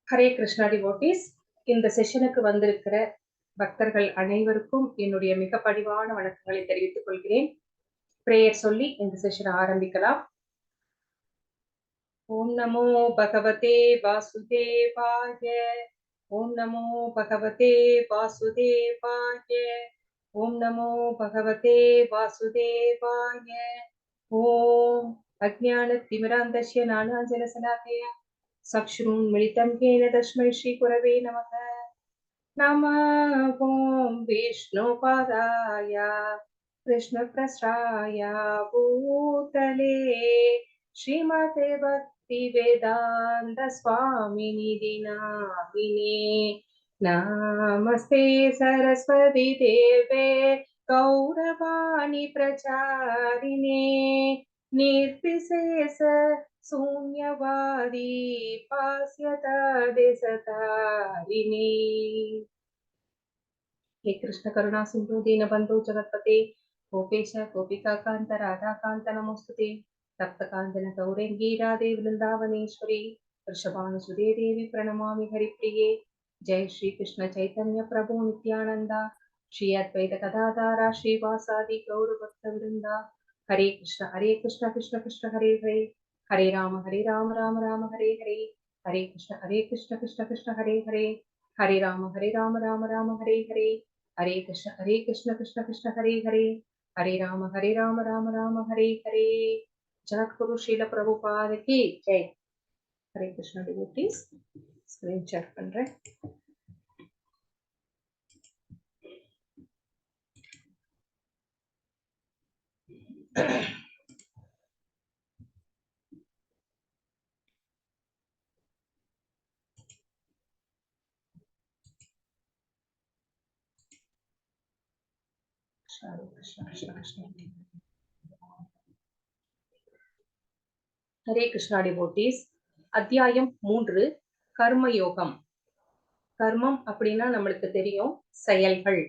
Hare Krishna devotees. இந்த செஷனுக்கு வந்திருக்கிற பக்தர்கள் அனைவருக்கும் என்னுடைய மிக பணிவான வணக்கங்களை தெரிவித்துக் கொள்கிறேன். பிரேயர் சொல்லி இந்த செஷனை ஆரம்பிக்கலாம். ஓம் நமோ பகவதே வாசுதேவாய. ஓம் நமோ பகவதே வாசுதேவாய. ஓம் நமோ பகவதே வாசுதேவாய. ஓம் அஜ்ஞானதிமிராந்தஸ்ய ஞானாஞ்சனசலாக்கய चक्षुरुन्मिलितं येन तस्मै श्रीगुरवे नमः। नमः ॐ विष्णुपादाय कृष्णप्रसाय भूतले श्रीमते भक्तिवेदान्त स्वामिनिधि नामिने। नमस्ते सरस्वती देवे गौरवाणी प्रचारिणे निर्विशेष शून्यवादी पास्यता देशतारिणी। हे कृष्ण करुणा सिंधु दीनबंधु जगत्पते गोपेश गोपिका कांत राधा कांत नमोस्तुते। तप्त कांचन गौरंगी राधे वृंदावनेश्वरी वृषभानुसुते देवी प्रणमामि हरिप्रिये। जय श्री कृष्ण चैतन्य प्रभु नित्यानंद श्री अद्वैत गदाधर श्रीवासादि गौर भक्त वृंदा। हरे कृष्ण कृष्ण कृष्ण हरे हरे हरे राम राम राम हरे हरे हरे कृष्ण कृष्ण कृष्ण हरे हरे हरे राम राम हरे हरे हरे कृष्ण कृष्ण कृष्ण हरे हरे हरे राम राम हरे हरे। जगद्गुरु श्रील प्रभुपाद की जय। हरे कृष्ण डिवोटीज, स्क्रीन शेयर பண்றேன். ஹரே கிருஷ்ணா டிவோட்டீஸ். அத்தியாயம் 3, கர்மயோகம். கர்மம் அப்படின்னா நம்மளுக்கு தெரியும், செயல்கள்.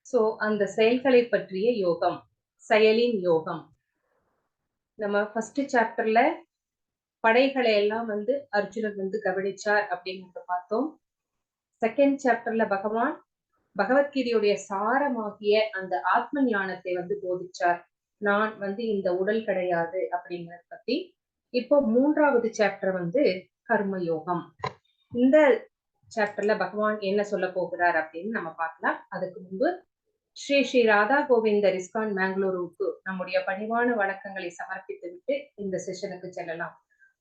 சோ அந்த செயல்களை பற்றிய யோகம், செயலின் யோகம். நம்ம ஃபர்ஸ்ட் சாப்டர்ல படைகளை எல்லாம் அர்ஜுனன் கவனிச்சார் அப்படிங்கிறத பார்த்தோம். செகண்ட் சாப்டர்ல பகவான் பகவத்கீதையுடைய சாரமாகிய அந்த ஆத்ம ஞானத்தை போதிச்சார். நான் இந்த உடல் கிடையாது அப்படிங்கறத பத்தி. இப்போ 3வது சாப்டர் கர்மயோகம். இந்த சாப்டர்ல பகவான் என்ன சொல்ல போகிறார் அப்படின்னு நம்ம பார்க்கலாம். அதுக்கு முன்பு ஸ்ரீ ஸ்ரீ ராதா கோவிந்தர் இஸ்கான் மேங்களூருக்கு நம்முடைய பணிவான வணக்கங்களை சமர்ப்பித்து விட்டு இந்த செஷனுக்கு செல்லலாம்.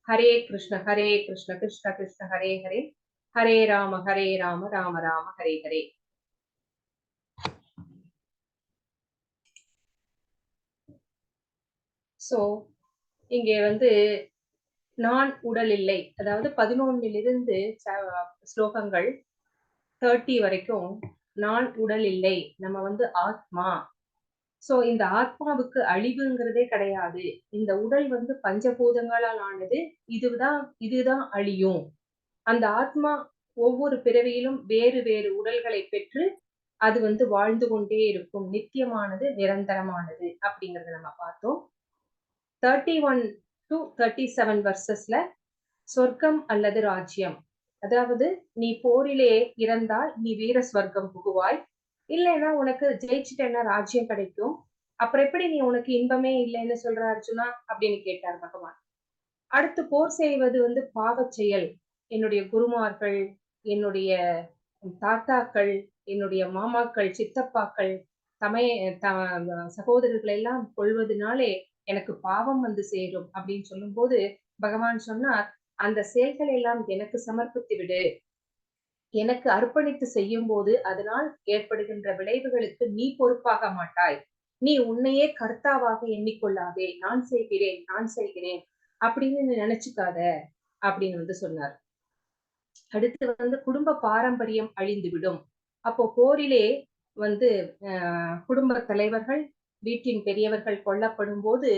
ஹரே கிருஷ்ண கிருஷ்ண கிருஷ்ண ஹரே ஹரே ஹரே ராம ராம ராம ஹரே ஹரே. சோ இங்கே நான் உடல் இல்லை, அதாவது 11 ஸ்லோகங்கள் 30 வரைக்கும் நான் உடல் இல்லை, நம்ம ஆத்மா. சோ இந்த ஆத்மாவுக்கு அழிவுங்கிறதே கிடையாது. இந்த உடல் பஞ்சபூதங்களால் ஆனது, இதுதான் அழியும். அந்த ஆத்மா ஒவ்வொரு பிறவியிலும் வேறு வேறு உடல்களை பெற்று அது வாழ்ந்து கொண்டே இருக்கும், நித்தியமானது, நிரந்தரமானது அப்படிங்கறத நம்ம பார்த்தோம். 31 to 37 வர்சஸ்ல சொர்க்கம் அல்லது ராஜ்யம், அதாவது நீ போரிலே இறந்தால் நீ வீர ஸ்வர்க்கம் புகுவாய், இல்லைன்னா உனக்கு ஜெயிச்சுட்டேன்னா ராஜ்யம் கிடைக்கும். அப்புறம் எப்படி நீ உனக்கு இன்பமே இல்லைன்னு சொல்ற அர்ஜுனா அப்படின்னு கேட்டார் பகவான். அடுத்து போர் செய்வது பாவச் செயல். என்னுடைய குருமார்கள், என்னுடைய தாத்தாக்கள், என்னுடைய மாமாக்கள், சித்தப்பாக்கள், சகோதரர்களை எல்லாம் கொள்வதனாலே எனக்கு பாவம் சேரும் அப்படின்னு சொல்லும் போது பகவான் சொன்னார், அந்த செயல்கள் எல்லாம் எனக்கு சமர்ப்பித்து விடு. எனக்கு அர்ப்பணித்து செய்யும் போது அதனால் ஏற்படுகின்ற விளைவுகளுக்கு நீ பொறுப்பாக மாட்டாய். நீ உன்னையே கர்த்தாவாக எண்ணிக்கொள்ளாதே. நான் செய்கிறேன் அப்படின்னு நினைச்சுக்காத அப்படின்னு சொன்னார். அடுத்து குடும்ப பாரம்பரியம் அழிந்துவிடும். அப்போ போரிலே குடும்ப தலைவர்கள், வீட்டின் பெரியவர்கள் கொல்லப்படும் போது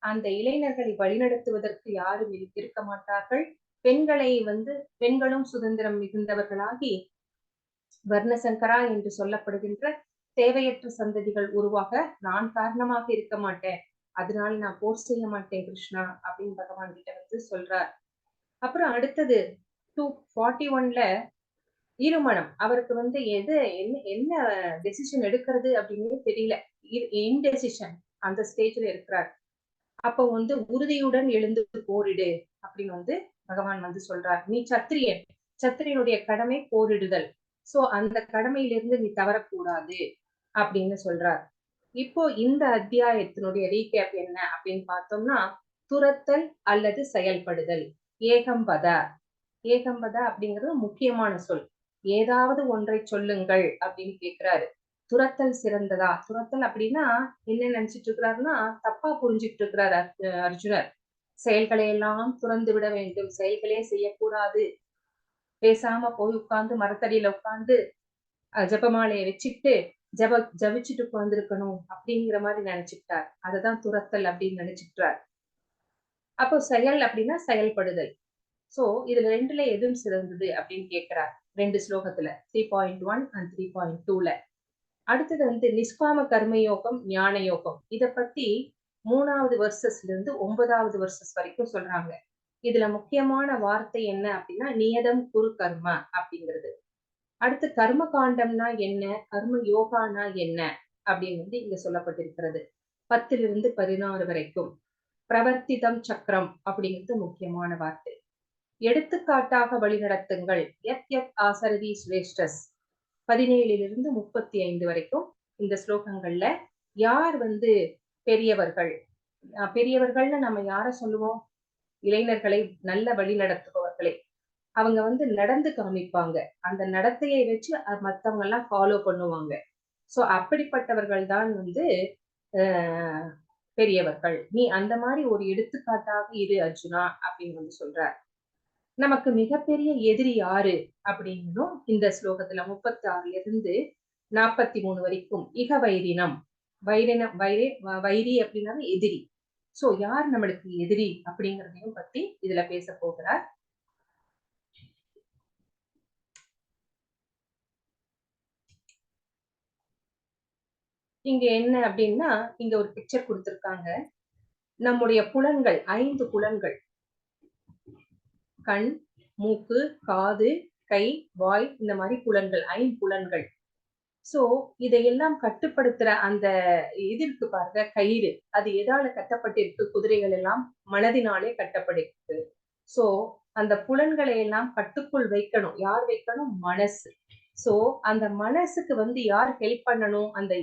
அந்த இளைஞர்களை வழிநடத்துவதற்கு யாரும் இருக்க மாட்டார்கள். பெண்களும் சுதந்திரம் மிகுந்தவர்களாகி வர்ணசங்கரா என்று சொல்லப்படுகின்ற தேவையற்ற சந்ததிகள் உருவாக நான் காரணமாக இருக்க மாட்டேன், அதனால நான் போர் செய்ய மாட்டேன் கிருஷ்ணா அப்படின்னு பகவான் கிட்ட சொல்றார். அப்புறம் அடுத்தது 241ல இருமனம். அவருக்கு வந்து என்ன டெசிஷன் எடுக்கிறது அப்படின்னு தெரியல. இன்டெசிஷன் அந்த ஸ்டேஜ்ல இருக்கிறார். அப்ப வந்து உறுதியுடன் எழுந்து போரிடு அப்படின்னு வந்து பகவான் வந்து சொல்றார். நீ சத்திரியன், சத்திரியனுடைய கடமை போரிடுதல். சோ அந்த கடமையிலிருந்து நீ தவறக்கூடாது அப்படின்னு சொல்றார். இப்போ இந்த அத்தியாயத்தினுடைய ரீகேப் என்ன அப்படின்னு பார்த்தோம்னா, துரத்தல் அல்லது செயல்படுதல், ஏகம்பத. ஏகம்பத அப்படிங்கிறது முக்கியமான சொல். ஏதாவது ஒன்றை சொல்லுங்கள் அப்படின்னு கேக்குறாரு. துரத்தல் சிறந்ததா? துரத்தல் அப்படின்னா என்ன நினைச்சிட்டு இருக்கிறாருன்னா, தப்பா புரிஞ்சுட்டு இருக்கிறார் அர்ஜுனர். செயல்களை எல்லாம் துறந்து விட வேண்டும், செயல்களே செய்யக்கூடாது, பேசாம போய் உட்கார்ந்து மரத்தடியில உட்கார்ந்து ஜபமாலையை வச்சுக்கிட்டு ஜபிச்சுட்டு உட்கார்ந்துருக்கணும் அப்படிங்கிற மாதிரி நினைச்சுக்கிட்டார். அததான் துரத்தல் அப்படின்னு நினைச்சுக்கிட்டார். அப்போ செயல் அப்படின்னா செயல்படுதல். சோ இதுல ரெண்டுல எதுவும் சிறந்தது அப்படின்னு கேட்கிறார் 2 ஸ்லோகத்துல 3.1 and 3.2ல. அடுத்தது வந்து நிஷ்காம கர்ம யோகம், ஞான யோகம். இத பத்தி 3வது வெர்சஸ்ல இருந்து 9வது வெர்சஸ் வரைக்கும் சொல்றாங்க. இதுல முக்கியமான வார்த்தை என்ன அப்படின்னா நியதம் குரு கர்ம அப்படிங்கிறது. அடுத்து கர்ம காண்டம்னா என்ன, கர்ம யோகானா என்ன அப்படின்னு வந்து இங்க சொல்லப்பட்டிருக்கிறது. 10லிருந்து 16 வரைக்கும். பிரவர்த்திதம் சக்கரம் அப்படிங்கிறது முக்கியமான வார்த்தை. எடுத்துக்காட்டாக வழிநடத்துங்கள். எத் எத் ஆசரதி சிரேஷ்டஸ் 17லிருந்து 35 வரைக்கும் இந்த ஸ்லோகங்கள்ல யார் வந்து பெரியவர்கள். பெரியவர்கள்னு நம்ம யார சொல்லுவோம்? இளைஞர்களை நல்ல வழி நடத்துபவர்களை. அவங்க வந்து நடந்து காமிப்பாங்க. அந்த நடத்தையை வச்சு மத்தவங்க எல்லாம் ஃபாலோ பண்ணுவாங்க. சோ அப்படிப்பட்டவர்கள் தான் வந்து பெரியவர்கள். நீ அந்த மாதிரி ஒரு எடுத்துக்காட்டாக இரு அர்ஜுனா அப்படின்னு வந்து சொல்றார். நமக்கு மிகப்பெரிய எதிரி யாரு அப்படின்னும் இந்த ஸ்லோகத்துல 36ல இருந்து 43 வரைக்கும் இக வைரினம். வைரி அப்படின்னாலும் எதிரி. சோ யார் நம்மளுக்கு எதிரி அப்படிங்கறதையும் பத்தி இதுல பேச போகிறார். இங்க என்ன அப்படின்னா இங்க ஒரு பிக்சர் கொடுத்திருக்காங்க. நம்முடைய புலன்கள் 5 புலன்கள், கண், மூக்கு, காது, கை, வாய், இந்த மாதிரி புலன்கள் 5 புலன்கள். சோ இதையெல்லாம் கட்டுப்படுத்துற அந்த இது இருக்கு பாருங்க, கயிறு. அது எதால கட்டப்பட்டிருக்கு? குதிரைகள் எல்லாம் மனதினாலே கட்டப்பட்டிருக்கு. சோ அந்த புலன்களை எல்லாம் கட்டுக்குள் வைக்கணும். யார் வைக்கணும்? மனசு. சோ அந்த மனசுக்கு வந்து யார் ஹெல்ப் பண்ணணும்? அந்த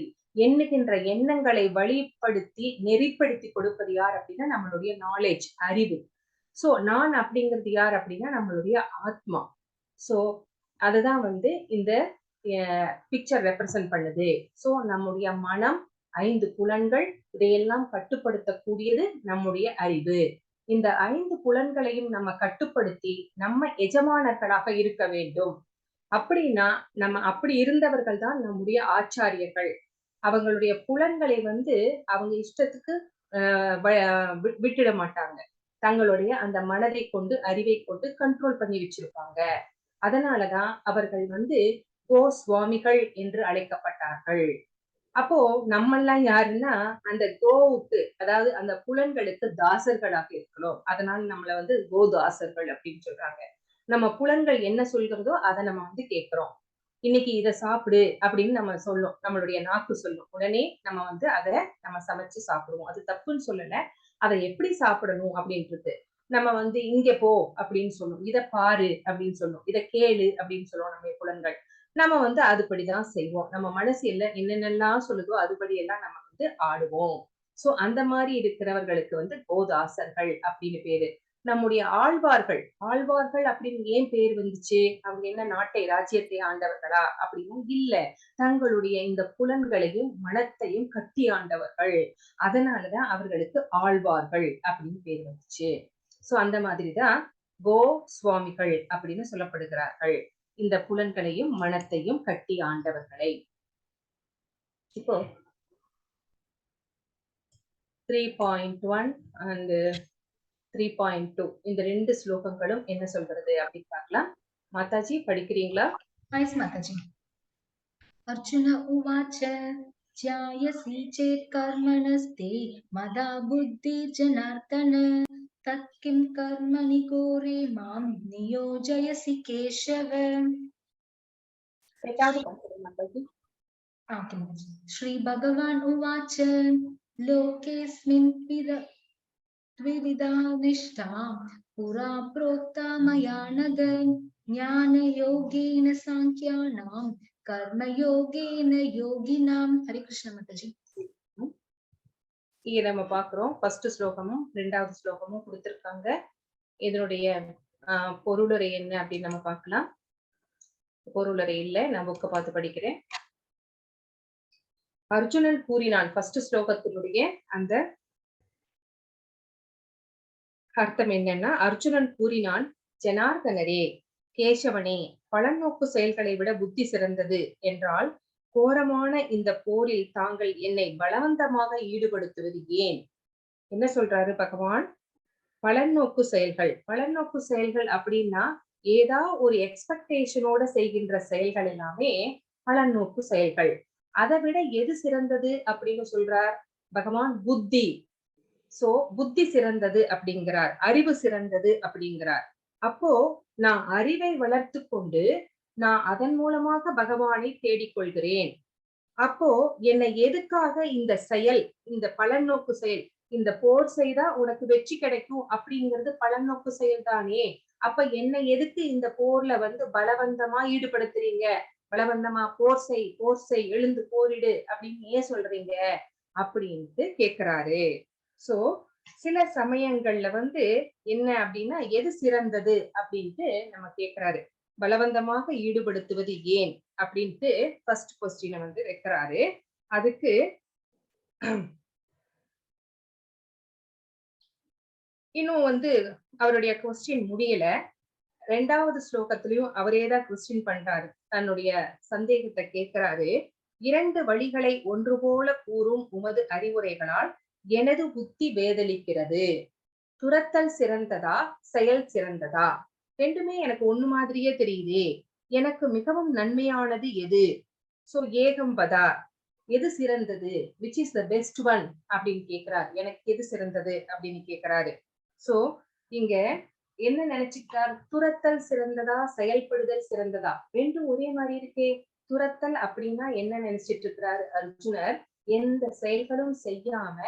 எண்ணுகின்ற எண்ணங்களை வழிப்படுத்தி நெறிப்படுத்தி கொடுப்பது யார் அப்படின்னா நம்மளுடைய நாலேஜ், அறிவு. சோ நான் அப்படிங்கிறது யார் அப்படின்னா நம்மளுடைய ஆத்மா. சோ அதுதான் வந்து இந்த பிக்சர் ரெப்ரசன்ட் பண்ணுது. சோ நம்முடைய மனம், 5 புலன்கள், இதையெல்லாம் கட்டுப்படுத்தக்கூடியது நம்முடைய அறிவு. இந்த 5 புலன்களையும் நம்ம கட்டுப்படுத்தி நம்ம எஜமானர்களாக இருக்க வேண்டும். அப்படின்னா நம்ம அப்படி இருந்தவர்கள் தான் நம்முடைய ஆச்சாரியர்கள். அவங்களுடைய புலன்களை வந்து அவங்க இஷ்டத்துக்கு விட்டுட மாட்டாங்க. தங்களுடைய அந்த மனதை கொண்டு, அறிவை கொண்டு கண்ட்ரோல் பண்ணி வச்சிருப்பாங்க. அதனாலதான் அவர்கள் வந்து கோ சுவாமிகள் என்று அழைக்கப்பட்டார்கள். அப்போ நம்மெல்லாம் யாருன்னா அந்த கோவுக்கு, அதாவது அந்த புலன்களுக்கு தாசர்களாக இருக்கிறோம். அதனால நம்மள வந்து கோதாசர்கள் அப்படின்னு சொல்றாங்க. நம்ம புலன்கள் என்ன சொல்கிறதோ அதை நம்ம வந்து கேட்கிறோம். இன்னைக்கு இதை சாப்பிடு அப்படின்னு நம்ம சொல்லும், நம்மளுடைய நாக்கு சொல்லும். உடனே நம்ம வந்து அதை நம்ம சமைச்சு சாப்பிடுவோம். அது தப்புன்னு சொல்லல, அதை எப்படி சாப்பிடணும் அப்படின்றது. நம்ம வந்து இங்க போ அப்படின்னு சொல்லும், இதை பாரு அப்படின்னு சொல்லும், இதை கேளு அப்படின்னு சொல்லுவோம் நம்ம புலன்கள். நம்ம வந்து அதுபடிதான் செய்வோம். நம்ம மனசு என்னென்னலாம் சொல்லுதோ அதுபடி எல்லாம் நம்ம வந்து ஆடுவோம். சோ அந்த மாதிரி இருக்கிறவர்களுக்கு வந்து கோதாசர்கள் அப்படின்னு பேரு. நம்முடைய ஆழ்வார்கள், ஆழ்வார்கள் அப்படின்னு ஏன் பேர் வந்துச்சு? அவங்க என்ன நாட்டை, ராஜ்யத்தை ஆண்டவர்களா அப்படின்னும் இல்ல. தங்களுடைய இந்த புலன்களையும் மனத்தையும் கட்டி ஆண்டவர்கள். அதனாலதான் அவர்களுக்கு ஆழ்வார்கள் அப்படின்னு பேர் வந்துச்சு. சோ அந்த மாதிரிதான் கோ சுவாமிகள் அப்படின்னு சொல்லப்படுகிறார்கள். இந்த புலன்களையும் மனத்தையும் கட்டி ஆண்டவர்களை. இப்போ 3.1 and 3.2 இந்த 2 ஸ்லோகங்களும் என்ன சொல்றது அப்படின்னு பார்க்கலாம். மாதாஜி படிக்கிறீங்களா? Yes, Mataji. Arjuna Uvacha ध्यायसि चेत् कर्मणस्ते मदा बुद्धि जनार्दन तत्किं कर्मणि घोरे मां नियोजयसि केशव। श्री भगवान् उवाच लोकेऽस्मिन् द्विविधा निष्ठा पुरा प्रोक्ता मया नघ ज्ञानयोगेन साङ्ख्यानां कर्मयोगेन योगिनां। हरे कृष्ण माताजी। இங்க நம்ம பாக்குறோம் ஃபர்ஸ்ட் ஸ்லோகமும் ரெண்டாவது ஸ்லோகமும் கொடுத்திருக்காங்க. இதனுடைய பொருளுரை என்ன அப்படின்னு நம்ம பார்க்கலாம். பொருளுரை இல்ல, நான் புக்க பார்த்து படிக்கிறேன். அர்ஜுனன் கூறினான். ஃபர்ஸ்ட் ஸ்லோகத்தினுடைய அந்த அர்த்தம் என்னன்னா, அர்ஜுனன் கூறினான், ஜனார்தனரே, கேசவனே, பலநோக்கு செயல்களை விட புத்தி சிறந்தது என்றால் கோரமான இந்த போரில் தாங்கள் என்னை பலவந்தமாக ஈடுபடுத்துவது ஏன்? என்ன சொல்றாரு பகவான்? பலநோக்கு செயல்கள். பலநோக்கு செயல்கள் அப்படின்னா ஏதா ஒரு எக்ஸ்பெக்டேஷனோட செய்கின்ற செயல்கள் எல்லாமே பலநோக்கு செயல்கள். அதை விட எது சிறந்தது அப்படின்னு சொல்றார் பகவான்? புத்தி. சோ புத்தி சிறந்தது அப்படிங்கிறார், அறிவு சிறந்தது அப்படிங்கிறார். அப்போ நான் அறிவை வளர்த்து கொண்டு நான் அதன் மூலமாக பகவானை தேடிக்கொள்கிறேன். அப்போ என்னை எதுக்காக இந்த செயல், இந்த பலநோக்கு செயல், இந்த போர் செய்தா உனக்கு வெற்றி கிடைக்கும் அப்படிங்கிறது பலநோக்கு செயல் தானே. அப்ப என்னை எதுக்கு இந்த போர்ல பலவந்தமா ஈடுபடுத்துறீங்க? பலவந்தமா போர் செய், எழுந்து போரிடு அப்படின்னு ஏன் சொல்றீங்க அப்படின்ட்டு கேக்குறாரு. சோ சில சமயங்கள்ல என்ன அப்படின்னா எது சிறந்தது அப்படின்ட்டு நம்ம கேக்குறாரு. பலவந்தமாக ஈடுபடுத்துவது ஏன் அப்படின்ட்டு ஃபர்ஸ்ட் கொஸ்டினை வைக்கிறாரு. அதுக்கு இன்னும் அவருடைய கொஸ்டின் முடியல. ரெண்டாவது ஸ்லோகத்திலையும் அவரேதான் கொஸ்டின் பண்றாரு. தன்னுடைய சந்தேகத்தை கேட்கிறாரு. இரண்டு வழிகளை ஒன்று போல கூறும் உமது அறிவுரைகளால் எனது புத்தி பேதலிக்கிறது. துரத்தல் சிறந்ததா, செயல் சிறந்ததா? ரெண்டுமே எனக்கு ஒண்ணு மாதிரியே தெரியுதே. எனக்கு மிகவும் நன்மையானது எது? சோ ஏகம்பதா, எது சிறந்தது? Which is the best one அப்படின்னு கேக்குறாரு. எனக்கு எது சிறந்தது அப்படின்னு கேக்குறாரு. சோ இங்க என்ன நினைச்சுக்கிட்டார்? துரத்தல் சிறந்ததா, செயல்படுதல் சிறந்ததா? ரெண்டும் ஒரே மாதிரி இருக்கே. துரத்தல் அப்படின்னா என்ன நினைச்சிட்டு இருக்கிறாரு அர்ஜுனர்? எந்த செயல்களும் செய்யாம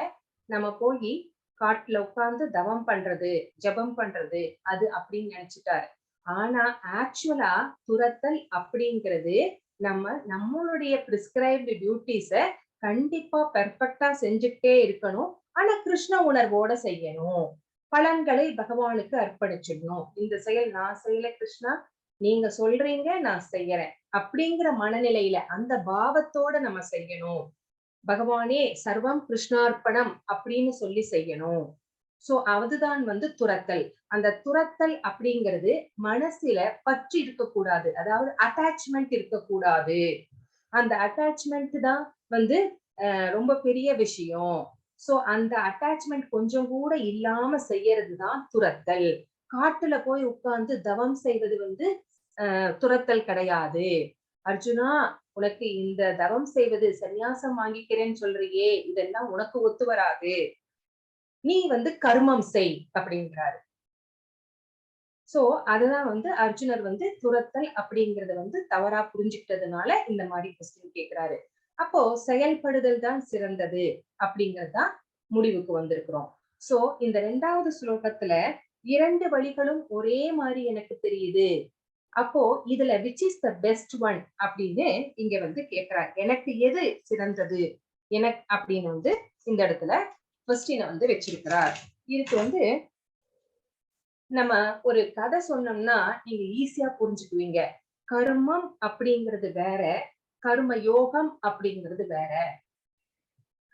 நம்ம போய் காட்டுல உட்கார்ந்து தவம் பண்றது, ஜபம் பண்றது, அது அப்படின்னு நினைச்சிட்டாரு. ஆனா ஆக்சுவலா துரத்தல் அப்படிங்கிறது நம்மளுடைய பிரிஸ்கிரைப்டு டியூட்டிஸ கண்டிப்பா பெர்ஃபெக்டா செஞ்சுட்டே இருக்கணும். ஆனா கிருஷ்ண உணர்வோட செய்யணும். பலன்களை பகவானுக்கு அர்ப்பணிச்சிடணும். இந்த செயல் நான் செய்யல கிருஷ்ணா, நீங்க சொல்றீங்க, நான் செய்யறேன் அப்படிங்கிற மனநிலையில அந்த பாவத்தோட நம்ம செய்யணும். பகவானே சர்வம் கிருஷ்ணார்ப்பணம் அப்படின்னு சொல்லி செய்யணும். சோ அதுதான் துரத்தல். அந்த துரத்தல் அப்படிங்கிறது மனசுல பற்று இருக்கக்கூடாது, அதாவது அட்டாச்மெண்ட் இருக்கக்கூடாது. அந்த அட்டாச்மெண்ட் தான் ரொம்ப பெரிய விஷயம். சோ அந்த அட்டாச்மெண்ட் கொஞ்சம் கூட இல்லாம செய்யறதுதான் துரத்தல். காட்டுல போய் உட்கார்ந்து தவம் செய்வது துரத்தல் கிடையாது. அர்ஜுனா, உனக்கு இந்த தவம் செய்வது, சந்நியாசம் வாங்கிக்கிறேன்னு சொல்றியே, இதெல்லாம் உனக்கு ஒத்து வராது. நீ கர்மம் செய் அப்படின்றாரு. சோ அதுதான் அர்ஜுனர் துரத்தல் அப்படிங்கறத தவறா புரிஞ்சுக்கிட்டதுனால இந்த மாதிரி கொஸ்டின் கேக்குறாரு. அப்போ செயல்படுதல் தான் சிறந்தது அப்படிங்கறதுதான் முடிவுக்கு வந்திருக்கிறோம். சோ இந்த ரெண்டாவது ஸ்லோகத்துல இரண்டு வழிகளும் ஒரே மாதிரி எனக்கு தெரியுது. அப்போ இதுல which is the best one அப்படின்னு இங்க கேக்குறாரு. எனக்கு எது சிறந்தது எனக்கு அப்படின்னு இந்த இடத்துல கொஸ்டினை வச்சிருக்கிறார். இதுக்கு நம்ம ஒரு கதை சொன்னோம்னா நீங்க ஈஸியா புரிஞ்சுக்குவீங்க. கர்மம் அப்படிங்கிறது வேற, கர்ம யோகம் அப்படிங்கிறது வேற.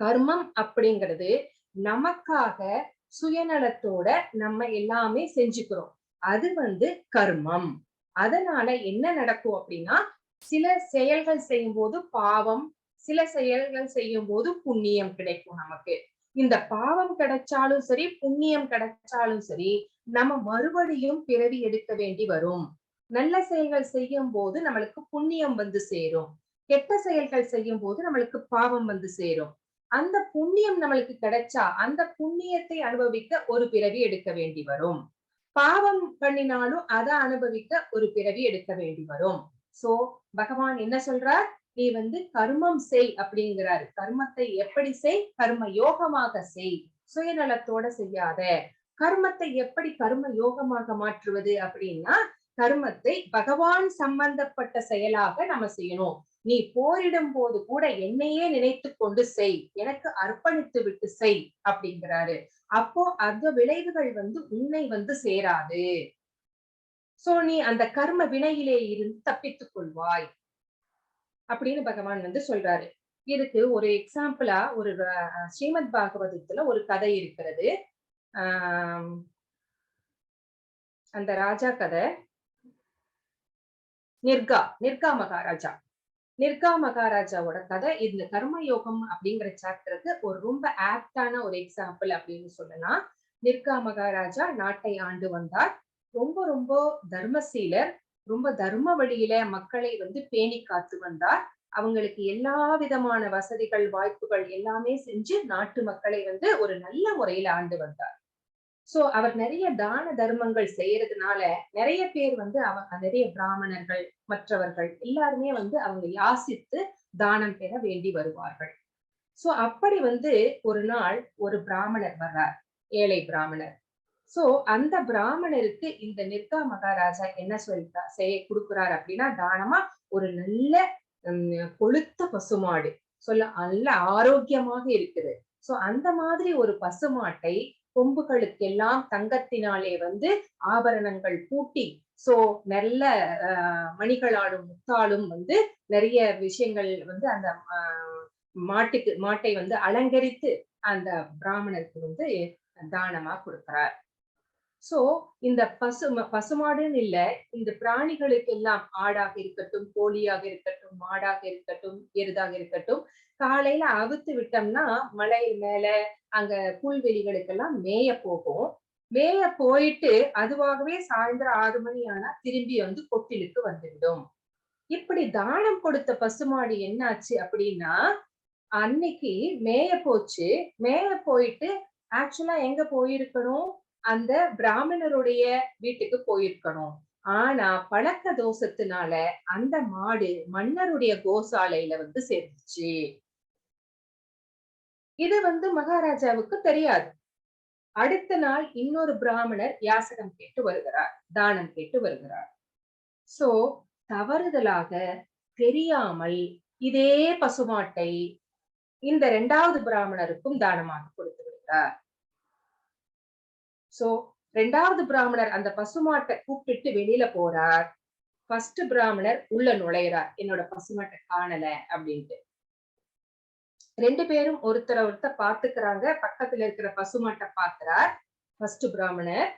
கர்மம் அப்படிங்கிறது நமக்காக சுயநலத்தோட நம்ம எல்லாமே செஞ்சுக்கிறோம். அது கர்மம். அதனால என்ன நடக்கும் அப்படின்னா, சில செயல்கள் செய்யும் போது பாவம், சில செயல்கள் செய்யும் போது புண்ணியம் கிடைக்கும் நமக்கு. இந்த பாவம் கிடைச்சாலும் சரி, புண்ணியம் கிடைச்சாலும் சரி, நம்ம மறுபடியும் பிறவி எடுக்க வேண்டி வரும். நல்ல செயல்கள் செய்யும் போது நம்மளுக்கு புண்ணியம் சேரும். கெட்ட செயல்கள் செய்யும் போது நம்மளுக்கு பாவம் வந்து சேரும். அந்த புண்ணியம் நம்மளுக்கு கிடைச்சா அந்த புண்ணியத்தை அனுபவிக்க ஒரு பிறவி எடுக்க வேண்டி வரும். பாவம் பண்ணினாலும் அதை அனுபவிக்க ஒரு பிறவி எடுக்க வேண்டி வரும். சோ பகவான் என்ன சொல்றார்? நீ வந்து கர்மம் செய் அப்படிங்கிறாரு. கர்மத்தை எப்படி செய்? கர்ம யோகமாக செய். சுயநலத்தோட செய்யாத. கர்மத்தை எப்படி கர்ம யோகமாக மாற்றுவது அப்படின்னா, கர்மத்தை பகவான் சம்பந்தப்பட்ட செயலாக நம்ம செய்யணும். நீ போரிடும் போது கூட என்னையே நினைத்து கொண்டு செய், எனக்கு அர்ப்பணித்து விட்டு செய் அப்படிங்கிறாரு. அப்போ அந்த விளைவுகள் வந்து உன்னை வந்து சேராது. சோ நீ அந்த கர்ம வினையிலே இருந்து தப்பித்துக் கொள்வாய் அப்படின்னு பகவான் வந்து சொல்றாரு. இதுக்கு ஒரு எக்ஸாம்பிளா ஒரு ஸ்ரீமத் பாகவதத்துல ஒரு கதை இருக்கிறது. ஆஹ் அந்த ராஜா கதை நிர்கா மகாராஜா. நிர்கா மகாராஜாவோட கதை இந்த கர்மயோகம் அப்படிங்கிற சாப்டருக்கு ஒரு ரொம்ப ஆப்டான ஒரு எக்ஸாம்பிள் அப்படின்னு சொல்லலாம். நிர்கா மகாராஜா நாட்டை ஆண்டு வந்தார். ரொம்ப ரொம்ப தர்மசீலர். ரொம்ப தர்ம வழியில மக்களை வந்து பேணி காத்து வந்தார். அவங்களுக்கு எல்லா விதமான வசதிகள் வாய்ப்புகள் எல்லாமே செஞ்சு நாட்டு மக்களை வந்து ஒரு நல்ல முறையில ஆண்டு வந்தார். சோ அவர் நிறைய தான தர்மங்கள் செய்யறதுனால நிறைய பேர் வந்து நிறைய பிராமணர்கள் மற்றவர்கள் எல்லாருமே வந்து அவங்க யாசித்து தானம் பெற வேண்டி வருவார்கள். சோ அப்படி வந்து ஒரு நாள் ஒரு பிராமணர் வர்றார், ஏழை பிராமணர். சோ அந்த பிராமணருக்கு இந்த நிர்கா மகாராஜா என்ன செய்ய கொடுக்கிறார் அப்படின்னா, தானமா ஒரு நல்ல கொழுத்த பசுமாடு, நல்ல ஆரோக்கியமாக இருக்குது. சோ அந்த மாதிரி ஒரு பசுமாட்டை கொம்புகளுக்கெல்லாம் தங்கத்தினாலே வந்து ஆபரணங்கள் பூட்டி, சோ நல்ல மணிகளாலும் முத்தாலும் வந்து நிறைய விஷயங்கள் வந்து அந்த மாட்டை வந்து அலங்கரித்து அந்த பிராமணருக்கு வந்து தானமா கொடுக்கிறார். சோ இந்த பசுமாடுன்னு இல்ல, இந்த பிராணிகளுக்கு எல்லாம் ஆடாக இருக்கட்டும், கோழியாக இருக்கட்டும், மாடாக இருக்கட்டும், எருதாக இருக்கட்டும், காலையில அவுத்து விட்டோம்னா மலை மேல அங்க புல்வெளிகளுக்கெல்லாம் மேய போகும். மேய போயிட்டு அதுவாகவே சாயந்தரம் 6 மணி ஆனா திரும்பி வந்து கொட்டிலுக்கு வந்துவிடும். இப்படி தானம் கொடுத்த பசுமாடு என்னாச்சு அப்படின்னா, அன்னைக்கு மேய போச்சு. மேய போயிட்டு ஆக்சுவலா எங்க போயிருக்கணும்? அந்த பிராமணருடைய வீட்டுக்கு போயிருக்கணும். ஆனா பழக்க தோஷத்தினால அந்த மாடு மன்னருடைய கோசாலையில வந்து சேர்ந்துச்சு. இது வந்து மகாராஜாவுக்கு தெரியாது. அடுத்த நாள் இன்னொரு பிராமணர் யாசகம் கேட்டு வருகிறார், தானம் கேட்டு வருகிறார். சோ தவறுதலாக தெரியாமல் இதே பசுமாட்டை இந்த 2வது பிராமணருக்கும் தானமாக கொடுத்து விடுகிறார். சோ 2வது பிராமணர் அந்த பசுமாட்டை கூப்பிட்டு வெளியில போறார். ஃபர்ஸ்ட் பிராமணர் உள்ள நுழையிறார், என்னோட பசுமாட்டை காணல அப்படின்ட்டு. 2 பேரும் ஒருத்தர் பாத்துக்கிறாங்க. பக்கத்துல இருக்கிற பசுமாட்டை பாக்குறார். ஃபர்ஸ்ட் பிராமணர்,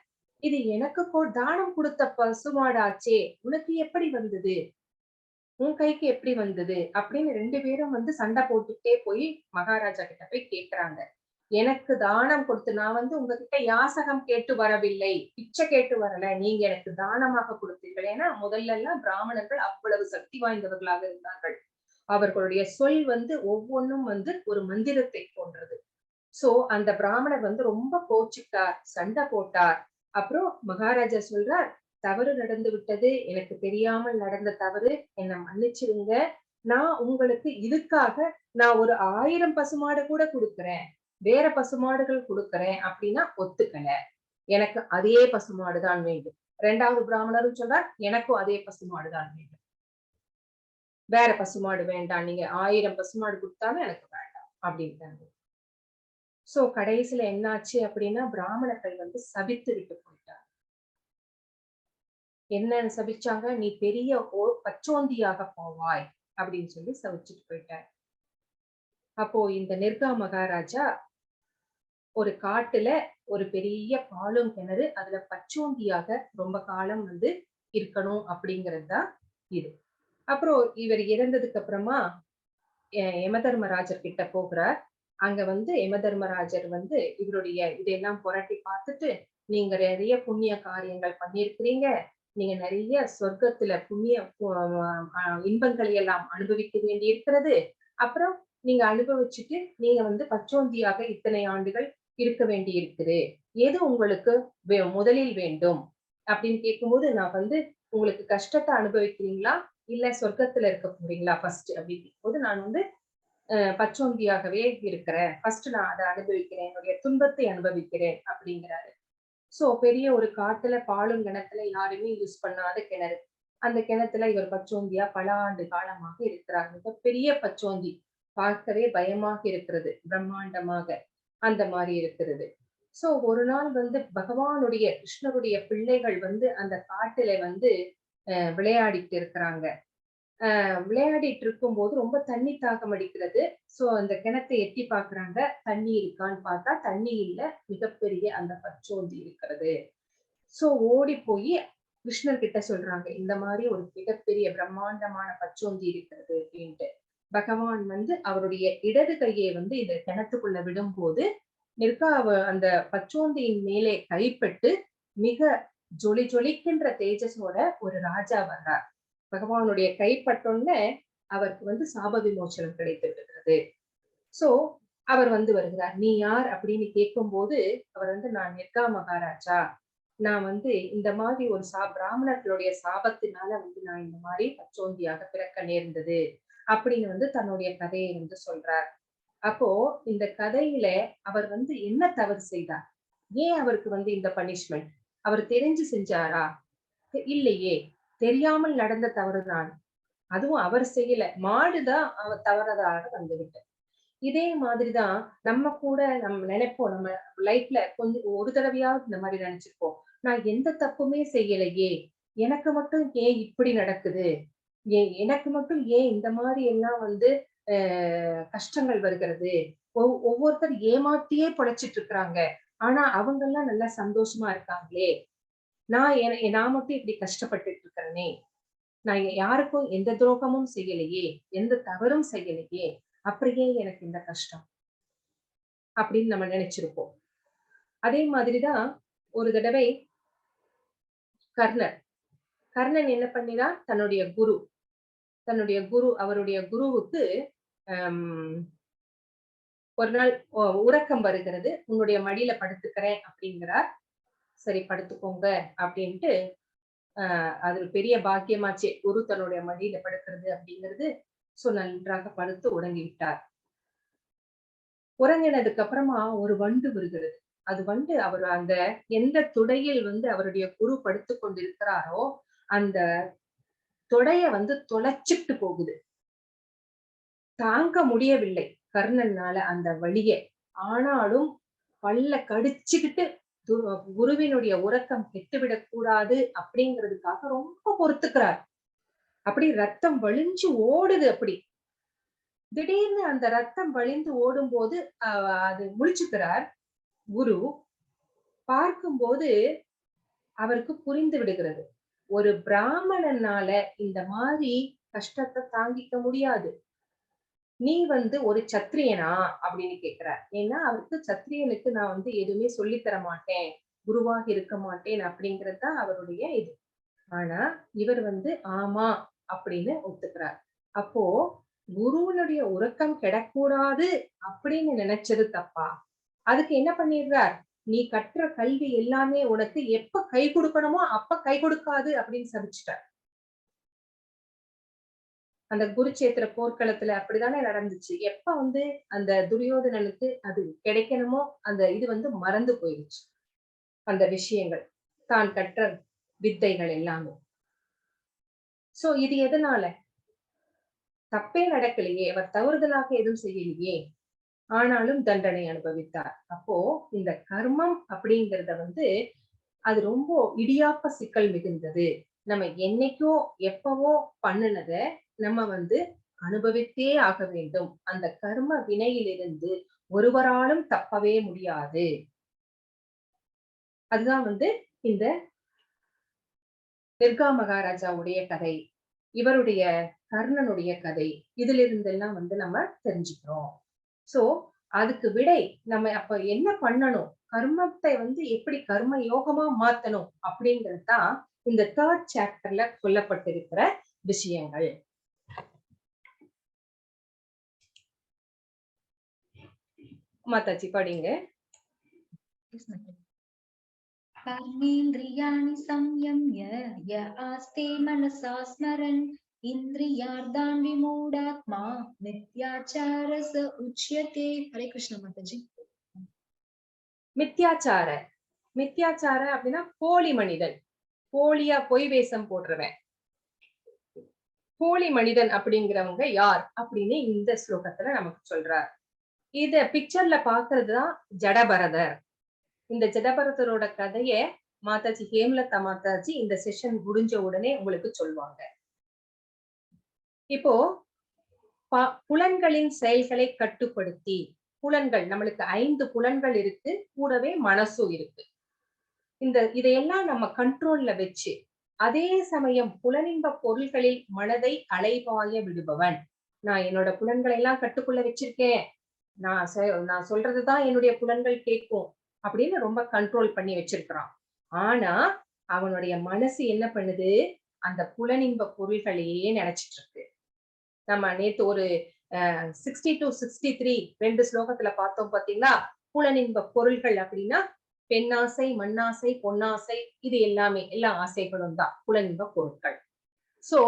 இது எனக்கு தானம் கொடுத்த பசுமாடாச்சே, உனக்கு எப்படி வந்தது? உன் கைக்கு எப்படி வந்தது அப்படின்னு 2 பேரும் வந்து சண்டை போட்டுட்டே போய் மகாராஜா கிட்ட போய் கேக்குறாங்க. எனக்கு தானம் கொடுத்து, நான் வந்து உங்ககிட்ட யாசகம் கேட்டு வரவில்லை, பிச்சை கேட்டு வரல, நீங்க எனக்கு தானமாக கொடுத்தீர்கள். ஏன்னா முதல்ல எல்லாம் பிராமணர்கள் அவ்வளவு சக்தி வாய்ந்தவர்களாக இருந்தார்கள். அவர்களுடைய சொல் வந்து ஒவ்வொன்றும் வந்து ஒரு மந்திரத்தை போன்றது. சோ அந்த பிராமணர் வந்து ரொம்ப கோச்சிட்டார், சண்டை போட்டார். அப்புறம் மகாராஜா சொல்றார், தவறு நடந்து விட்டது, எனக்கு தெரியாமல் நடந்த தவறு, என்னை மன்னிச்சிருங்க. நான் உங்களுக்கு இதுக்காக நான் ஒரு 1000 பசுமாடு கூட கொடுக்குறேன், வேற பசுமாடுகள் கொடுக்குறேன் அப்படின்னா ஒத்துக்கல. எனக்கு அதே பசுமாடு தான் வேண்டும். 2வது பிராமணரும் சொல்றார், எனக்கும் அதே பசுமாடு தான் வேண்டும், வேற பசுமாடு வேண்டாம், நீங்க 1000 பசுமாடு கொடுத்தாலும் எனக்கு வேண்டாம் அப்படின்ட்டாங்க. சோ கடைசியில என்னாச்சு அப்படின்னா, பிராமணர்கள் வந்து சபித்து விட்டு போயிட்டாங்க. என்னன்னு சபிச்சாங்க? நீ பெரிய பச்சோந்தியாக போவாய் அப்படின்னு சொல்லி சபிச்சுட்டு போயிட்டார். அப்போ இந்த நிர்கா மகாராஜா ஒரு காட்டுல ஒரு பெரிய பாலும் கிணறு, அதுல பச்சோந்தியாக ரொம்ப காலம் வந்து இருக்கணும் அப்படிங்கிறது தான் இது. அப்புறம் இவர் இறந்ததுக்கு அப்புறமா யமதர்மராஜர் கிட்ட போகிறார். அங்க வந்து யமதர்மராஜர் வந்து இவருடைய இதெல்லாம் புரட்டி பார்த்துட்டு, நீங்க நிறைய புண்ணிய காரியங்கள் பண்ணியிருக்கிறீங்க, நீங்க நிறைய சொர்க்கத்துல புண்ணிய இன்பங்களை எல்லாம் அனுபவிக்க வேண்டி இருக்கிறது. அப்புறம் நீங்க அனுபவிச்சுட்டு நீங்க வந்து பச்சோந்தியாக இத்தனை ஆண்டுகள் இருக்க வேண்டி இருக்குது. எது உங்களுக்கு முதலில் வேண்டும் அப்படின்னு கேட்கும்போது, நான் வந்து உங்களுக்கு கஷ்டத்தை அனுபவிக்கிறீங்களா? இல்ல சொர்க்கத்துல இருக்க போறீங்களா ஃபர்ஸ்ட் அப்படின்னு கேட்கும்போது, நான் வந்து பச்சோந்தியாகவே இருக்கிறேன். ஃபர்ஸ்ட் நான் அத அனுபவிக்கிறேன். என்னுடைய துன்பத்தை அனுபவிக்கிறேன் அப்படிங்கிறாரு. சோ பெரிய ஒரு காட்டுல பாழும் கிணத்துல யாருமே யூஸ் பண்ணாத கிணறு. அந்த கிணத்துல இவர் பச்சோந்தியா பல ஆண்டு காலமாக இருக்கிறார். மிகப்பெரிய பச்சோந்தி. பார்க்கவே பயமாக இருக்கிறது. பிரம்மாண்டமாக. அந்த மாரி இருக்கிறது. சோ ஒரு நாள் வந்து பகவானுடைய கிருஷ்ணருடைய பிள்ளைகள் வந்து அந்த காட்டுல வந்து விளையாடிட்டு இருக்கிறாங்க. விளையாடிட்டு இருக்கும்போது ரொம்ப தண்ணி தாகம் அடிக்கிறது. சோ அந்த கிணத்தை எட்டி பார்க்குறாங்க. தண்ணி இருக்கான்னு பார்த்தா தண்ணி இல்ல. மிகப்பெரிய அந்த பச்சோந்தி இருக்கிறது. சோ ஓடி போயி கிருஷ்ணர் கிட்ட சொல்றாங்க. இந்த மாரி ஒரு மிகப்பெரிய பிரம்மாண்டமான பச்சோந்தி இருக்கிறது அப்படின்ட்டு. பகவான் வந்து அவருடைய இடது கையை வந்து இந்த கிணத்துக்குள்ள விடும்போது, அந்த பச்சோந்தியின் மேலே கைப்பட்டு மிக ஜொலி ஜொலிக்கின்ற தேஜஸோட ஒரு ராஜா வர்றார். பகவானுடைய கைப்பட்டோன்னே அவருக்கு வந்து சாப விமோசனம் கிடைத்து விடுகிறது. சோ அவர் வந்து வருகிறார். நீ யார் அப்படின்னு கேட்கும்போது, அவர் வந்து நான் நிர்கா மகாராஜா. நான் வந்து இந்த மாதிரி ஒரு பிராமணர்களுடைய சாபத்தினால வந்து நான் இந்த மாதிரி பச்சோந்தியாக பிறக்க நேர்ந்தது அப்படின்னு வந்து தன்னுடைய கதையை வந்து சொல்றார். அப்போ இந்த கதையில அவர் வந்து என்ன தவறு செய்தார்? ஏன் அவருக்கு வந்து இந்த பனிஷ்மெண்ட்? அவர் தெரிஞ்சு செஞ்சாரா? இல்லையே. தெரியாமல் நடந்த தவறுதான். அதுவும் அவர் செய்யல. மாடுதான் அவர் தவறுதலாக வந்துவிட்டது. இதே மாதிரிதான் நம்ம கூட நம்ம நினைப்போம். நம்ம லைஃப்ல கொஞ்சம் ஒரு தடவையாவது இந்த மாதிரி நினைச்சிருப்போம். நான் எந்த தப்புமே செய்யலையே. எனக்கு மட்டும் ஏன் இப்படி நடக்குது? எனக்கு மட்டும் ஏன் இந்த மாதிரி எல்லாம் வந்து கஷ்டங்கள் வருகிறது? ஒவ்வொருத்தர் ஏமாத்தியே பொழைச்சிட்டு இருக்கிறாங்க. ஆனா அவங்க எல்லாம் நல்லா சந்தோஷமா இருக்காங்களே. நான் மட்டும் இப்படி கஷ்டப்பட்டுட்டு இருக்கிறேனே. நான் யாருக்கும் எந்த துரோகமும் செய்யலையே. எந்த தவறும் செய்யலையே. அப்படியே எனக்கு இந்த கஷ்டம். அப்படின்னு நம்ம நினைச்சிருப்போம். அதே மாதிரிதான் ஒரு தடவை கர்ணன். கர்ணன் என்ன பண்ணினார்? அவருடைய குருவுக்கு ஹம் ஒரு நாள் உறக்கம் வருகிறது. உன்னுடைய மடியில படுத்துக்கிறேன் அப்படிங்கிறார். சரி படுத்துக்கோங்க அப்படின்ட்டு அது ஒரு பெரிய பாக்கியமாச்சே. குரு தன்னுடைய மடியில படுக்கிறது அப்படிங்கிறது. சோ நன்றாக படுத்து உறங்கி விட்டார். உறங்கினதுக்கு அப்புறமா ஒரு வண்டு வருகிறது. அது வந்து அவர் அந்த எந்த துடையில் வந்து அவருடைய குரு படுத்துக் கொண்டிருக்கிறாரோ அந்த தொடைய வந்து தொலைச்சிட்டு போகுது. தாங்க முடியவில்லை கர்ணனால அந்த வலிய. ஆனாலும் பல்ல கடிச்சுக்கிட்டு குருவினுடைய உறக்கம் கெட்டுவிடக் கூடாது அப்படிங்கிறதுக்காக ரொம்ப பொறுத்துக்கிறார். அப்படி ரத்தம் வழிஞ்சு ஓடுது அப்படி. திடீர்னு அந்த ரத்தம் வழிந்து ஓடும்போது அது முழிச்சுக்கிறார் குரு. பார்க்கும்போது அவருக்கு புரிந்து விடுகிறது. ஒரு பிராமணனால இந்த மாதிரி கஷ்டத்தை தாங்கிக்க முடியாது. நீ வந்து ஒரு சத்திரியனா அப்படின்னு கேட்கிறார். ஏன்னா அவருக்கு சத்திரியனுக்கு நான் வந்து எதுவுமே சொல்லித் தர மாட்டேன். குருவாக இருக்க மாட்டேன் அப்படிங்கிறது தான் அவருடைய இது. ஆனா இவர் வந்து ஆமா அப்படின்னு ஒத்துக்கிறார். அப்போ குருவனுடைய உறக்கம் கெடக்கூடாது அப்படின்னு நினைச்சது தப்பா? அதுக்கு என்ன பண்ணிடுறார்? நீ கற்ற கல்வி எல்லாமே உனக்கு எப்ப கை கொடுக்கணுமோ அப்ப கை கொடுக்காது அப்படின்னு சபிச்சுட்டார். அந்த குருச்சேத்திர போர்க்களத்துல அப்படித்தானே நடந்துச்சு. எப்ப வந்து அந்த துரியோதனனுக்கு அது கிடைக்கணுமோ அந்த இது வந்து மறந்து போயிடுச்சு. அந்த விஷயங்கள். தான் கற்ற வித்தைகள் எல்லாமே. சோ இது எதனால? தப்பே நடக்கலையே. அவர் தவறுதலாக எதுவும் செய்யலையே. ஆனாலும் தண்டனை அனுபவித்தார். அப்போ இந்த கர்மம் அப்படிங்கிறத வந்து அது ரொம்ப இடியாப்ப சிக்கல் மிகுந்தது. நம்ம என்னைக்கோ எப்பவோ பண்ணுனத நம்ம வந்து அனுபவித்தே ஆக வேண்டும். அந்த கர்ம வினையிலிருந்து ஒருவராலும் தப்பவே முடியாது. அதுதான் வந்து இந்த நிர்கா மகாராஜாவுடைய கதை. இவருடைய கர்ணனுடைய கதை. இதிலிருந்தெல்லாம் வந்து நம்ம தெரிஞ்சுக்கிறோம். சோ அதுக்கு விடை நம்ம அப்ப என்ன பண்ணணும்? கர்மத்தை வந்து எப்படி கர்ம யோகமா மாத்தணும் அப்படிங்கிறது தான் இந்த 3rd சாப்டர்ல சொல்லப்பட்டிருக்கிற விஷயங்கள். மாதாஜி படிங்க. कर्मेन्द्रियाणि संयम्य य आस्ते मनसा स्मरन् इन्द्रियार्थान् विमूढात्मा मिथ्याचारः उच्यते. हरे कृष्ण माताजी. மித்யாச்சார மித்யாச்சார அப்படின்னா போலி மனிதன், போலியா பொய் வேஷம் போடுறவன். போலி மனிதன் அப்படிங்கிறவங்க யார் அப்படின்னு இந்த ஸ்லோகத்துல நமக்கு சொல்றார். இத பிக்சர்ல பாக்குறதுதான் ஜடபரதர். இந்த ஜடபரதரோட கதைய மாதாஜி ஹேமலதா மாதாஜி இந்த செஷன் முடிஞ்ச உடனே உங்களுக்கு சொல்லுவாங்க. இப்போ புலன்களின் செயல்களை கட்டுப்படுத்தி, புலன்கள் நம்மளுக்கு 5 புலன்கள் இருக்கு, கூடவே மனசும் இருக்கு. இதையெல்லாம் நம்ம கண்ட்ரோல்ல வச்சு, அதே சமயம் புலனின்ப பொருள்களில் மனதை அலைபாய விடுபவன். நான் என்னோட புலன்களை எல்லாம் கட்டுக்குள்ள வச்சிருக்கேன், நான் சொல்றதுதான் என்னுடைய புலன்கள் கேட்கும் அப்படின்னு ரொம்ப கண்ட்ரோல் பண்ணி வச்சிருக்கிறான். ஆனா அவனுடைய மனசு என்ன பண்ணுது, அந்த புலனின்ப பொருள்களையே நினைச்சிட்டு இருக்கு. நம்ம நேத்து ஒரு 60 to 63 2 ஸ்லோகத்துல பார்த்தோம் பாத்தீங்களா. புலனின்ப பொருள்கள் அப்படின்னா பெண்ணாசை, மண்ணாசை, பொன்னாசை, இது எல்லாமே எல்லா ஆசைகளும் தான் புலனின்ப பொருட்கள். சோ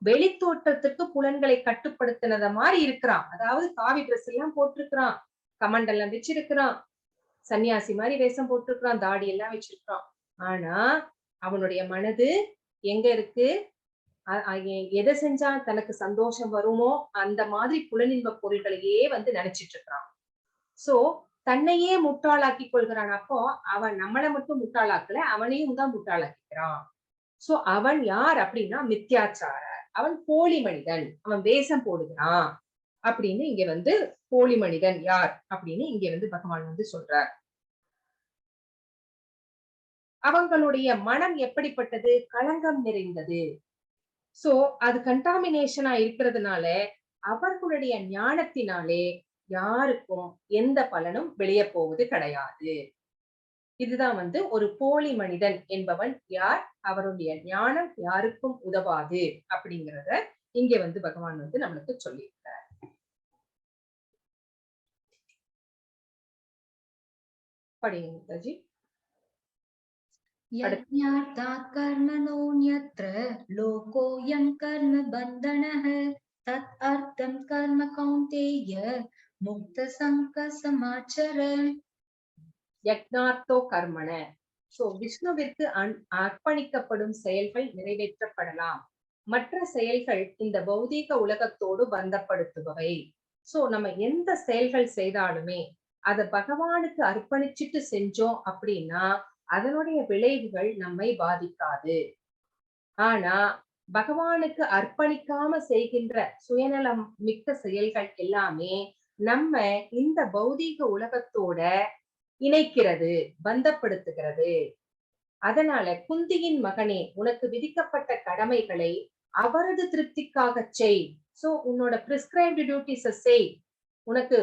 வெளித்தோற்றத்துக்கு புலன்களை கட்டுப்படுத்தினத மாதிரி இருக்கிறான். அதாவது காவி ட்ரெஸ் எல்லாம் போட்டிருக்கிறான், கமண்டெல்லாம் வச்சிருக்கிறான், சன்னியாசி மாதிரி வேஷம் போட்டிருக்கிறான், தாடி எல்லாம் வச்சிருக்கிறான். ஆனா அவனுடைய மனது எங்க இருக்கு, எதை செஞ்சா தனக்கு சந்தோஷம் வருமோ அந்த மாதிரி புலனின்ப பொருள்களையே வந்து நினைச்சிட்டு இருக்கிறான். சோ தன்னையே முட்டாளாக்கி கொள்கிறான். அப்போ அவன் நம்மளை மட்டும் முட்டாளாக்கல, அவனையும் தான் முட்டாளாக்கிறான். சோ அவன் யார் அப்படின்னா மித்யாச்சார, அவன் போலி மனிதன், அவன் வேஷம் போடுகிறான் அப்படின்னு இங்க வந்து போலி மனிதன் யார் அப்படின்னு இங்க வந்து பகவான் வந்து சொல்றார். அவங்களுடைய மனம் எப்படிப்பட்டது, களங்கம் நிறைந்தது. சோ அது கண்டாமினேஷனா இருக்கிறதுனால அவர்களுடைய ஞானத்தினாலே யாருக்கும் எந்த பலனும் வெளியே போவது கிடையாது. இதுதான் வந்து ஒரு போலி மனிதன் என்பவன் யார், அவருடைய ஞானம் யாருக்கும் உதவாது அப்படிங்கிறத இங்க வந்து பகவான் வந்து நம்மளுக்கு சொல்லியிருக்கார். படிங்க மாதாஜி. यज्ञार्थात् कर्मणोऽन्यत्र लोकोऽयं कर्म बन्धनः तत् अर्थं कर्म कौन्तेय मुक्तसङ्गः समाचर. யக்ஞார்த்தோ கர்மண. சோ விஷ்ணுவிற்கு அர்ப்பணிக்கப்படும் செயல்கள் நிறைவேற்றப்படலாம், மற்ற செயல்கள் இந்த பௌதீக உலகத்தோடு பந்தப்படுத்துபவை. சோ நம்ம எந்த செயல்கள் செய்தாலுமே அத பகவானுக்கு அர்ப்பணிச்சுட்டு செஞ்சோம் அப்படின்னா அதனுடைய விளைவுகள் நம்மை பாதிக்காது. ஆனா பகவானுக்கு அர்ப்பணிக்காம செய்கின்ற சுயநலம் மிக்க செயல்கள் எல்லாமே நம்ம இந்த பௌதீக உலகத்தோட இணைக்கிறது, பந்தப்படுத்துகிறது. அதனால குந்தியின் மகனே, உனக்கு விதிக்கப்பட்ட கடமைகளை அவரது திருப்திக்காக செய். சோ உன்னோட பிரிஸ்கிரைப்டு டியூட்டிஸ செய். உனக்கு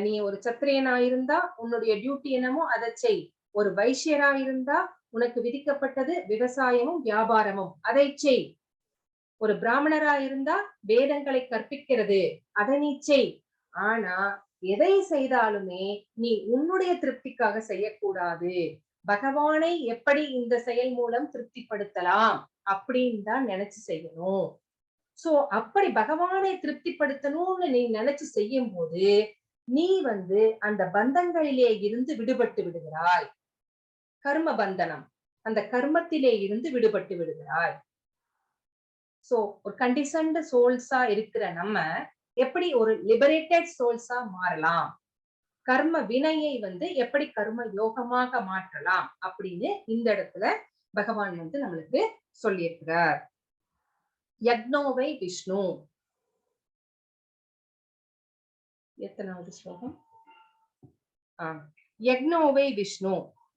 நீ ஒரு சத்திரியனா இருந்தா உன்னுடைய டியூட்டி என்னமோ அதை செய். ஒரு வைசியரா இருந்தா உனக்கு விதிக்கப்பட்டது விவசாயமும் வியாபாரமும், அதை செய். ஒரு பிராமணரா இருந்தா வேதங்களை கற்பிக்கிறது, அதை நீ செய். ஆனா எதை செய்தாலுமே நீ உன்னுடைய திருப்திக்காக செய்யக்கூடாது. பகவானை எப்படி இந்த செயல் மூலம் திருப்திப்படுத்தலாம் அப்படின்னு தான் நினைச்சு செய்யணும். சோ அப்படி பகவானை திருப்திப்படுத்தணும்னு நீ நினைச்சு செய்யும் போது நீ வந்து அந்த பந்தங்களிலே இருந்து விடுபட்டு விடுகிறாய். கர்ம பந்தனம், அந்த கர்மத்திலே இருந்து விடுபட்டு விடுகிறாய். சோ ஒரு கண்டிஷன்டு சோல்ஸா இருக்கிற நம்ம எப்படி ஒரு லிபரேட்டட் சோல்ஸா மாறலாம், கர்ம வினையை வந்து எப்படி கர்ம யோகமாக மாற்றலாம் அப்படின்னு இந்த இடத்துல பகவான் வந்து நம்மளுக்கு சொல்லியிருக்கிறார். யக்னோவை விஷ்ணு. எத்தனாவது ஸ்லோகம்? யக்னோவை விஷ்ணு.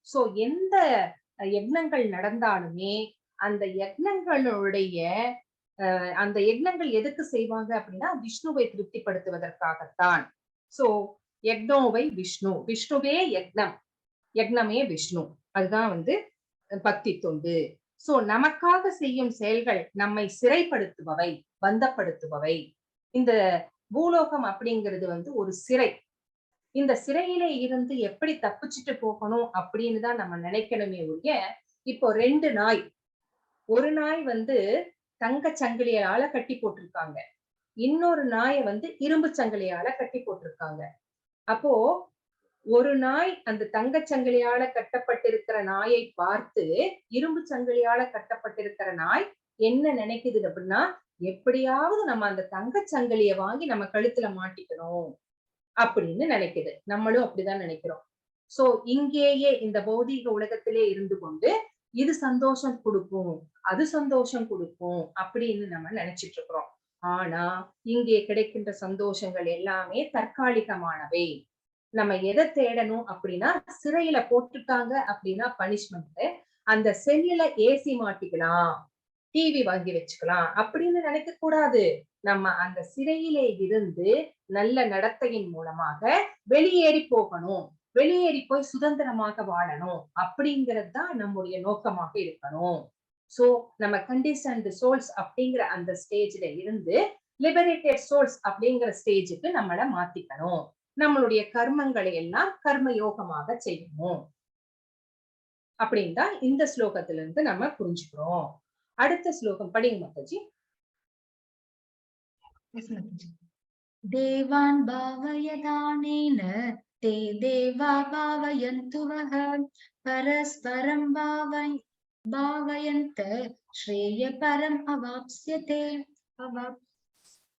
சோ எந்த யக்னங்கள் நடந்தாலுமே அந்த யக்னங்களுடைய அந்த யக்னங்கள் எதுக்கு செய்வாங்க அப்படின்னா விஷ்ணுவை திருப்திப்படுத்துவதற்காகத்தான். சோ யக்னோவை விஷ்ணு, விஷ்ணுவே யக்னம், யக்னமே விஷ்ணு. அதுதான் வந்து பக்தி தொண்டு. சோ நமக்காக செய்யும் செயல்கள் நம்மை சிறைப்படுத்துபவை, பந்தப்படுத்துபவை. இந்த பூலோகம் அப்படிங்கிறது வந்து ஒரு சிறை. இந்த சிறையிலே இருந்து எப்படி தப்பிச்சுட்டு போகணும் அப்படின்னு தான் நம்ம நினைக்கணுமே ஒழிய, இப்போ 2 நாய். ஒரு நாய் வந்து தங்கச் சங்கிலியால கட்டி போட்டிருக்காங்க. இன்னொரு நாய வந்து இரும்பு சங்கிலியால கட்டி போட்டிருக்காங்க. அப்போ ஒரு நாய் அந்த தங்கச் சங்கிலியால கட்டப்பட்டிருக்கிற நாயை பார்த்து, இரும்பு சங்கிலியால கட்டப்பட்டிருக்கிற நாய் என்ன நினைக்குது அப்படின்னா, எப்படியாவது நம்ம அந்த தங்கச் சங்கிலிய வாங்கி நம்ம கழுத்துல மாட்டிக்கணும் அப்படின்னு நினைக்குது. நம்மளும் அப்படிதான் நினைக்கிறோம். சோ இங்கேயே இந்த பௌதீக உலகத்திலே இருந்து கொண்டு, இது சந்தோஷம் குடுக்கும், அது சந்தோஷம் குடுக்கும் அப்படின்னு நம்ம நினைச்சிட்டு இருக்கிறோம். ஆனா, இங்கே கிடைக்கின்ற சந்தோஷங்கள் எல்லாமே தற்காலிகமானவை. நம்ம எத தேடணும் அப்படின்னா, சிறையில போட்டுட்டாங்க அப்படின்னா பனிஷ்மென்ட். அந்த செல்லுல ஏசி மாட்டிக்கலாம், டிவி வாங்கி வச்சுக்கலாம் அப்படின்னு நினைக்க கூடாது. நம்ம அந்த சிறையிலே இருந்து நல்ல நடத்தையின் மூலமாக வெளியேறி போகணும். வெளியேறி போய் சுதந்திரமாக வாழணும் அப்படிங்கிறது தான் நம்முடைய நோக்கமாக இருக்கணும். சோ நம்ம கண்டிஷன்டு சோல்ஸ் அப்படிங்கிற அந்த ஸ்டேஜ்ல இருந்து லிபரேட்டட் சோல்ஸ் அப்படிங்கிற ஸ்டேஜுக்கு நம்மள மாத்திக்கணும். நம்மளுடைய கர்மங்களை எல்லாம் கர்ம யோகமாக செய்யணும். அப்படின்னு தான் இந்த ஸ்லோகத்துல இருந்து நம்ம புரிஞ்சுக்கிறோம். அடுத்த ஸ்லோகம் படிங்க மாதாஜி. Yes, Mataji. देवान् भावयदानेन ते देवा भावयन्तु वः परस्परं भावयन्त श्रेयपरम् अवाप्स्यते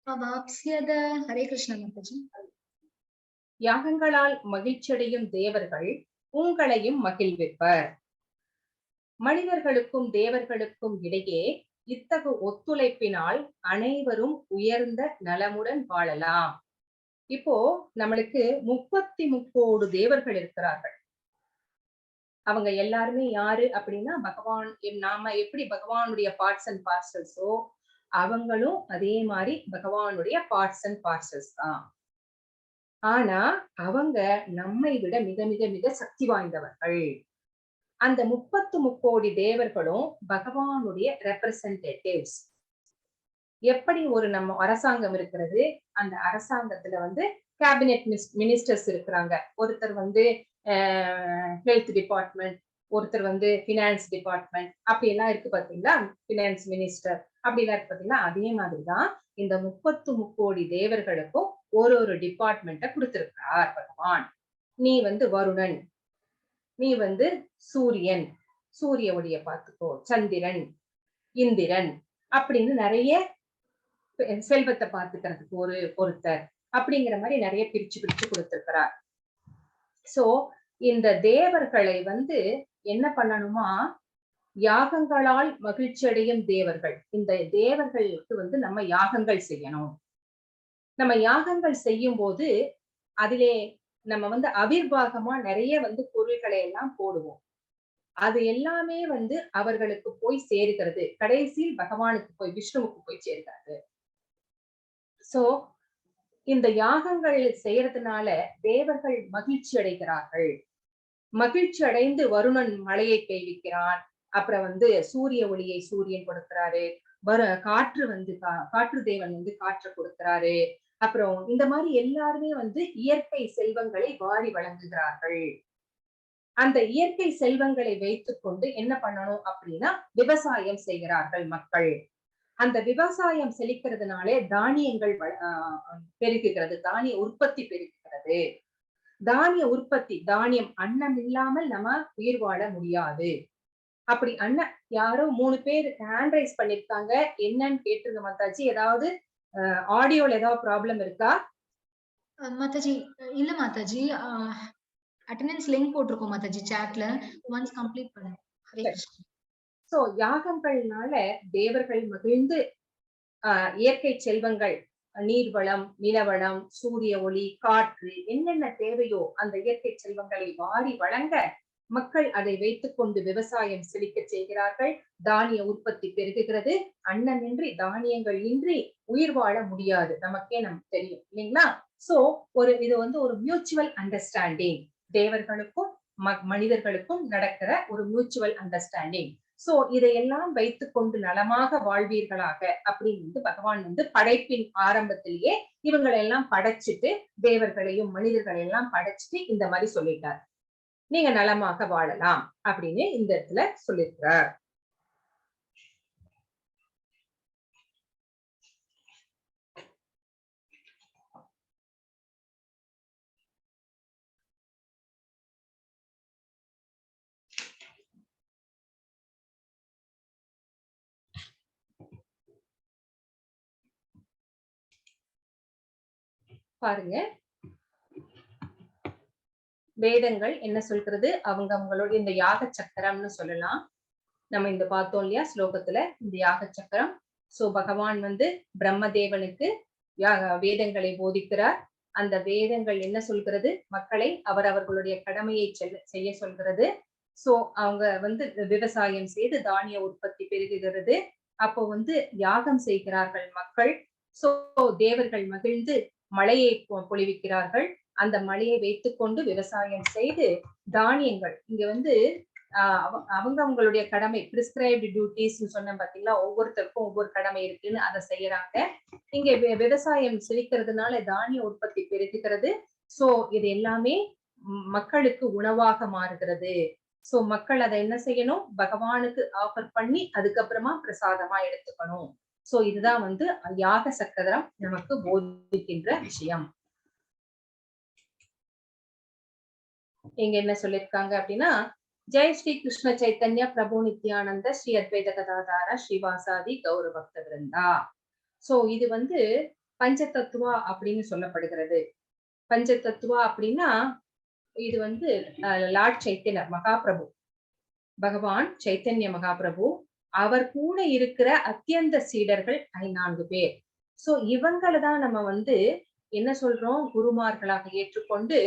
अवाप्स्यद हरे कृष्ण माताजी. யாகங்களால் மகிழ்ச்சியடையும் தேவர்கள் உங்களையும் மகிழ்விப்பர். மனிதர்களுக்கும் தேவர்களுக்கும் இடையே இத்தகு ஒத்துழைப்பினால் அனைவரும் உயர்ந்த நலமுடன் வாழலாம். இப்போ நம்மளுக்கு 33 தேவர்கள் இருக்கிறார்கள். அவங்க எல்லாருமே யாரு அப்படின்னா பகவான். நாம எப்படி பகவானுடைய பார்ட்ஸ் அண்ட் பார்சல்ஸோ அவங்களும் அதே மாதிரி பகவானுடைய பார்ட்ஸ் அண்ட் பார்சல்ஸ் தான். ஆனா அவங்க நம்மை விட மிக மிக மிக சக்தி வாய்ந்தவர்கள். அந்த 33 தேவர்களும் பகவானுடைய ரெப்ரசன்டேட்டிவ்ஸ். எப்படி ஒரு நம்ம அரசாங்கம் இருக்கிறது, அந்த அரசாங்கத்துல வந்து கேபினெட் மினிஸ்டர்ஸ் இருக்கிறாங்க. ஒருத்தர் வந்து ஹெல்த் டிபார்ட்மெண்ட், ஒருத்தர் வந்து பினான்ஸ் டிபார்ட்மெண்ட், அப்படி எல்லாம் இருக்கு பாத்தீங்களா, பினான்ஸ் மினிஸ்டர் அப்படி எல்லாம் இருக்கு பாத்தீங்களா. அதே மாதிரிதான் இந்த 33 தேவர்களுக்கும் ஒரு ஒரு டிபார்ட்மெண்ட்டை கொடுத்திருக்கிறார் பகவான். நீ வந்து வருணன், நீ வந்து சூரியன், சூரிய ஒளிய பார்த்துக்கோ, சந்திரன், இந்திரன் அப்படின்னு நிறைய செல்வத்தை பார்த்துக்கிறதுக்கு ஒருத்தர் அப்படிங்கிற மாதிரி நிறைய பிரிச்சு பிரிச்சு கொடுத்திருக்கிறார். சோ இந்த தேவர்களை வந்து என்ன பண்ணணுமா, யாகங்களால் மகிழ்ச்சி அடையும் தேவர்கள். இந்த தேவர்களுக்கு வந்து நம்ம யாகங்கள் செய்யணும். நம்ம யாகங்கள் செய்யும் போது அதிலே நம்ம வந்து அவிர்வாகமா நிறைய வந்து பொருள்களை எல்லாம் போடுவோம். அது எல்லாமே வந்து அவர்களுக்கு போய் சேருகிறது. கடைசியில் பகவானுக்கு போய், விஷ்ணுவுக்கு போய் சேர்கிறது. சோ இந்த யாகங்கள் செய்யறதுனால தேவர்கள் மகிழ்ச்சி அடைகிறார்கள். மகிழ்ச்சி அடைந்து வருணன் மழையை பெய்விக்கிறான். அப்புறம் வந்து சூரிய ஒளியை சூரியன் கொடுக்கிறாரு. காற்று வந்து காற்று தேவன் வந்து காற்று கொடுக்கிறாரு. அப்புறம் இந்த மாதிரி எல்லாருமே வந்து இயற்கை செல்வங்களை வாரி வழங்குகிறார்கள். அந்த இயற்கை செல்வங்களை வைத்துக் கொண்டு என்ன பண்ணணும் அப்படின்னா விவசாயம் செய்கிறார்கள் மக்கள். அந்த விவசாயம் செழிக்கிறதுனாலே தானியங்கள் பெருகுகிறது, தானிய உற்பத்தி பெருகுகிறது. தானிய உற்பத்தி, தானியம், அன்னம் இல்லாமல் நம்ம உயிர் வாழ முடியாது. அப்படி அண்ணன் யாரோ 3 பேர் ஹேண்ட் ரைஸ் பண்ணிருக்காங்க. என்னன்னு கேட்டுருங்க மாதாஜி. ஏதாவது ஆடியோல ஏதாவது ப்ராப்ளம் இருக்கா? மாதாஜி இல்ல மாதாஜி, அட்டெண்டன்ஸ் லிங்க் போட்டிருக்கோம் மாதாஜி சாட்ல. ஒன்ஸ் கம்ப்ளீட் பண்ணுங்க. ஹரே கிருஷ்ணா. சோ யாகங்கள்னால தேவர்கள் மகிழ்ந்து இயற்கை செல்வங்கள், நீர்வளம், நிலவளம், சூரிய ஒளி, காற்று, என்னென்ன தேவையோ அந்த இயற்கை செல்வங்களை வாரி வழங்க மக்கள் அதை வைத்துக் கொண்டு விவசாயம் செழிக்க செய்கிறார்கள். தானிய உற்பத்தி பெருகுகிறது. அன்னமின்றி தானியங்கள் இன்றி உயிர் வாழ முடியாது. நமக்கே நமக்கு தெரியும் இல்லைங்களா? சோ இது வந்து ஒரு மியூச்சுவல் அண்டர்ஸ்டாண்டிங். தேவர்களுக்கும் மனிதர்களுக்கும் நடக்கிற ஒரு மியூச்சுவல் அண்டர்ஸ்டாண்டிங். சோ இதையெல்லாம் வைத்துக் கொண்டு நலமாக வாழ்வீர்களாக அப்படின்னு பகவான் வந்து படைப்பின் ஆரம்பத்திலேயே இவங்களை எல்லாம் படைச்சிட்டு, தேவர்களையும் மனிதர்களை எல்லாம் படைச்சிட்டு இந்த மாதிரி சொல்லிட்டார். நீங்க நலமாக வாழலாம் அப்படின்னு இந்த இடத்துல சொல்லியிருக்கிறார். பாருங்க, வேதங்கள் என்ன சொல்கிறது? அவங்களுடைய இந்த யாக சக்கரம்னு சொல்லலாம். நம்ம இந்த பார்த்தோம் இல்லையா ஸ்லோகத்துல இந்த யாக சக்கரம். சோ பகவான் வந்து பிரம்மதேவனுக்கு வேதங்களை போதிக்கிறார். அந்த வேதங்கள் என்ன சொல்கிறது? மக்களை அவர்களுடைய கடமையை செய்ய சொல்கிறது. சோ அவங்க வந்து விவசாயம் செய்து தானிய உற்பத்தி பெருகுகிறது. அப்போ வந்து யாகம் செய்கிறார்கள் மக்கள். சோ தேவர்கள் மகிழ்ந்து மழையை பொழிவிக்கிறார்கள். அந்த மழையை வைத்துக்கொண்டு விவசாயம் செய்து தானியங்கள் இங்க வந்து அவங்களுடைய கடமை பிரிஸ்கிரைப்டு டியூட்டிஸ் சொன்ன பாத்தீங்களா, ஒவ்வொருத்தருக்கும் ஒவ்வொரு கடமை இருக்குன்னு அதை செய்யறாங்க. இங்க விவசாயம் செழிக்கிறதுனால தானிய உற்பத்தி பெருகுகிறது. சோ இது எல்லாமே மக்களுக்கு உணவாக மாறுகிறது. சோ மக்கள் அதை என்ன செய்யணும்? பகவானுக்கு ஆஃபர் பண்ணி அதுக்கப்புறமா பிரசாதமா எடுத்துக்கணும். சோ இதுதான் வந்து யாக சக்கரம் நமக்கு போதிக்கின்ற விஷயம். இங்க என்ன சொல்லிருக்காங்க அப்படின்னா, ஜெய் ஸ்ரீ கிருஷ்ண சைத்தன்ய பிரபு நித்யானந்த ஸ்ரீ அத்வைத கதாதார ஸ்ரீவாசாதி கௌர பக்த விருந்தா. சோ இது வந்து பஞ்ச தத்துவா அப்படின்னு சொல்லப்படுகிறது. பஞ்ச தத்துவா அப்படின்னா இது வந்து லார்ட் சைத்தன்ய மகாபிரபு, பகவான் சைத்தன்ய மகாபிரபு, அவர் கூட இருக்கிற அத்தியந்த சீடர்கள் 4 பேர். சோ இவங்களை தான் நம்ம வந்து என்ன சொல்றோம்? குருமார்களாக ஏற்றுக்கொண்டு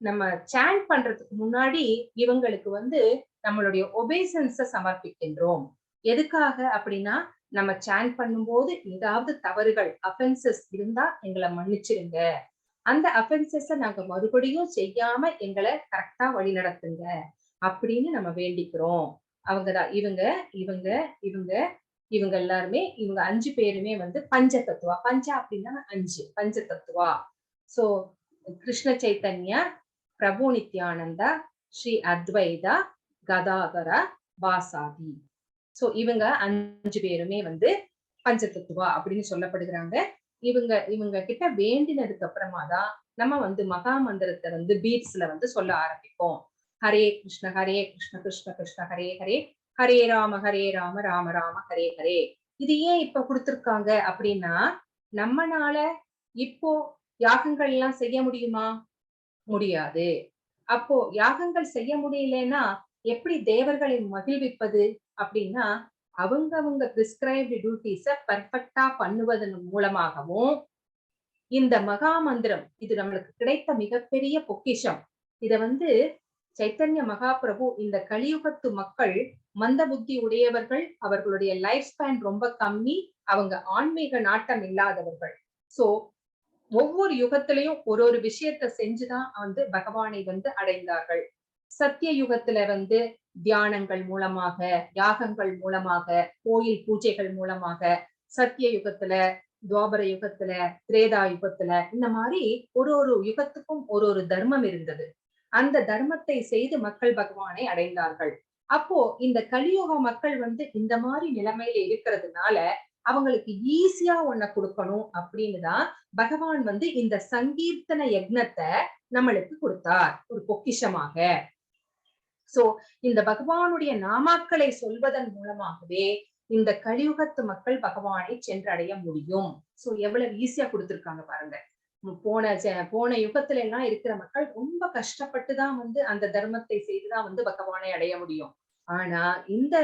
நம்ம சாண்ட் பண்றதுக்கு முன்னாடி இவங்களுக்கு வந்து நம்மளுடைய ஒபேசன்ஸ சமர்ப்பிக்கின்றோம். எதுக்காக அப்படின்னா, நம்ம சாண்ட் பண்ணும்போது ஏதாவது தவறுகள் அஃபென்சஸ் இருந்தா எங்களை மன்னிச்சிருங்க. அந்த அஃபென்சஸ நாங்க மறுபடியும் செய்யாம எங்களை கரெக்டா வழி நடத்துங்க அப்படின்னு நம்ம வேண்டிக்கிறோம். அவங்கதான் இவங்க இவங்க இவங்க இவங்க எல்லாருமே இவங்க 5 பேருமே வந்து பஞ்ச தத்துவா. பஞ்ச அப்படின்னா 5 பஞ்ச தத்துவா. சோ கிருஷ்ண சைத்தன்யா, பிரபு நித்யானந்தா, ஸ்ரீ அத்வைதா, கதாதர, வாசாதி. சோ இவங்க 5 பேருமே வந்து பஞ்ச தத்துவா அப்படின்னு சொல்லப்படுகிறாங்க. இவங்க கிட்ட வேண்டினதுக்கு அப்புறமா தான் நம்ம வந்து மகா மந்திரத்தை வந்து பீட்ஸ்ல வந்து சொல்ல ஆரம்பிப்போம். ஹரே கிருஷ்ண கிருஷ்ண கிருஷ்ண ஹரே ஹரே, ஹரே ராம ராம ராம ஹரே ஹரே. இது ஏன் இப்ப கொடுத்திருக்காங்க அப்படின்னா, நம்மனால இப்போ யாகங்கள் எல்லாம் செய்ய முடியுமா? முடியாது. அப்போ யாகங்கள் செய்ய முடியலன்னா எப்படி தேவர்களை மகிழ்விப்பது அப்படின்னா, அவங்க பிரிஸ்கிரைப்டு டியூட்டிஸ பெர்ஃபெக்ட்டா பண்ணுவதன் மூலமாகவும் இந்த மகா மந்திரம் இது நம்மளுக்கு கிடைத்த மிகப்பெரிய பொக்கிஷம். இத வந்து சைத்தன்ய மகாபிரபு இந்த கலியுகத்து மக்கள் மந்த புத்தி உடையவர்கள், அவர்களுடைய லைஃப் ஸ்பேன் ரொம்ப கம்மி, அவங்க ஆன்மீக நாட்டம் இல்லாதவர்கள். சோ ஒவ்வொரு யுகத்திலையும் ஒரு விஷயத்த செஞ்சுதான் வந்து பகவானை வந்து அடைந்தார்கள். சத்திய யுகத்துல வந்து தியானங்கள் மூலமாக, யாகங்கள் மூலமாக, கோயில் பூஜைகள் மூலமாக, சத்திய யுகத்துல, துவாபர யுகத்துல, திரேதா யுகத்துல இந்த மாதிரி ஒரு யுகத்துக்கும் ஒரு தர்மம் இருந்தது. அந்த தர்மத்தை செய்து மக்கள் பகவானை அடைந்தார்கள். அப்போ இந்த கலியுக மக்கள் வந்து இந்த மாதிரி நிலைமையில இருக்கிறதுனால அவங்களுக்கு ஈஸியா ஒன்ன கொடுக்கணும் அப்படின்னுதான் பகவான் வந்து இந்த சங்கீர்த்தன யக்னத்தை நம்மளுக்கு கொடுத்தார் ஒரு பொக்கிஷமாக. சோ இந்த பகவானுடைய நாமாக்களை சொல்வதன் மூலமாகவே இந்த கலியுகத்து மக்கள் பகவானை சென்றடைய முடியும். சோ எவ்வளவு ஈஸியா கொடுத்திருக்காங்க பாருங்க. போன யுகத்துல எல்லாம் இருக்கிற மக்கள் ரொம்ப கஷ்டப்பட்டுதான் வந்து அந்த தர்மத்தை செய்துதான் வந்து பகவானை அடைய முடியும். ஆனா இந்த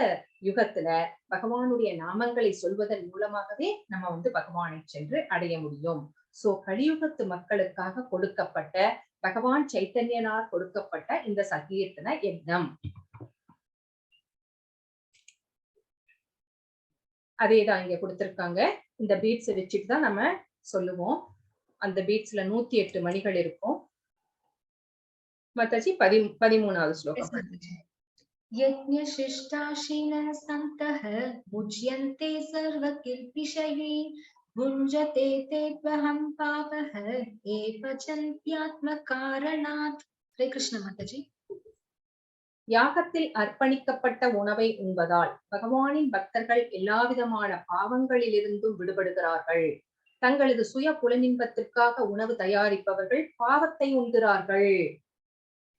யுகத்துல பகவானுடைய நாமங்களை சொல்வதன் மூலமாகவே நம்ம வந்து பகவானை சென்று அடைய முடியும். சோ கலியுகத்து மக்களுக்காக கொடுக்கப்பட்ட பகவான் சைத்தன்யனால் கொடுக்கப்பட்ட இந்த சங்கீர்த்தன யக்ஞம். அதேதான் இங்க கொடுத்திருக்காங்க. இந்த பீட்ஸ் வச்சுட்டு தான் நம்ம சொல்லுவோம். அந்த பீட்ஸ்ல 108 மணிகள் இருக்கும். மாதாஜி 13வது ஸ்லோகம். यज्ञशिष्टाशिनः सन्तः मुच्यन्ते सर्वकिल्पिषैः भुञ्जते ते त्वहं पापः ये पचन्त्यात्मकारणात्. हरे कृष्ण माताजी. யாகத்தில் அர்ப்பணிக்கப்பட்ட உணவை உண்பதால் பகவானின் பக்தர்கள் எல்லாவிதமான பாவங்களிலிருந்தும் விடுபடுகிறார்கள். தங்களது சுய புலனின்பத்திற்காக உணவு தயாரிப்பவர்கள் பாவத்தை உண்கிறார்கள்.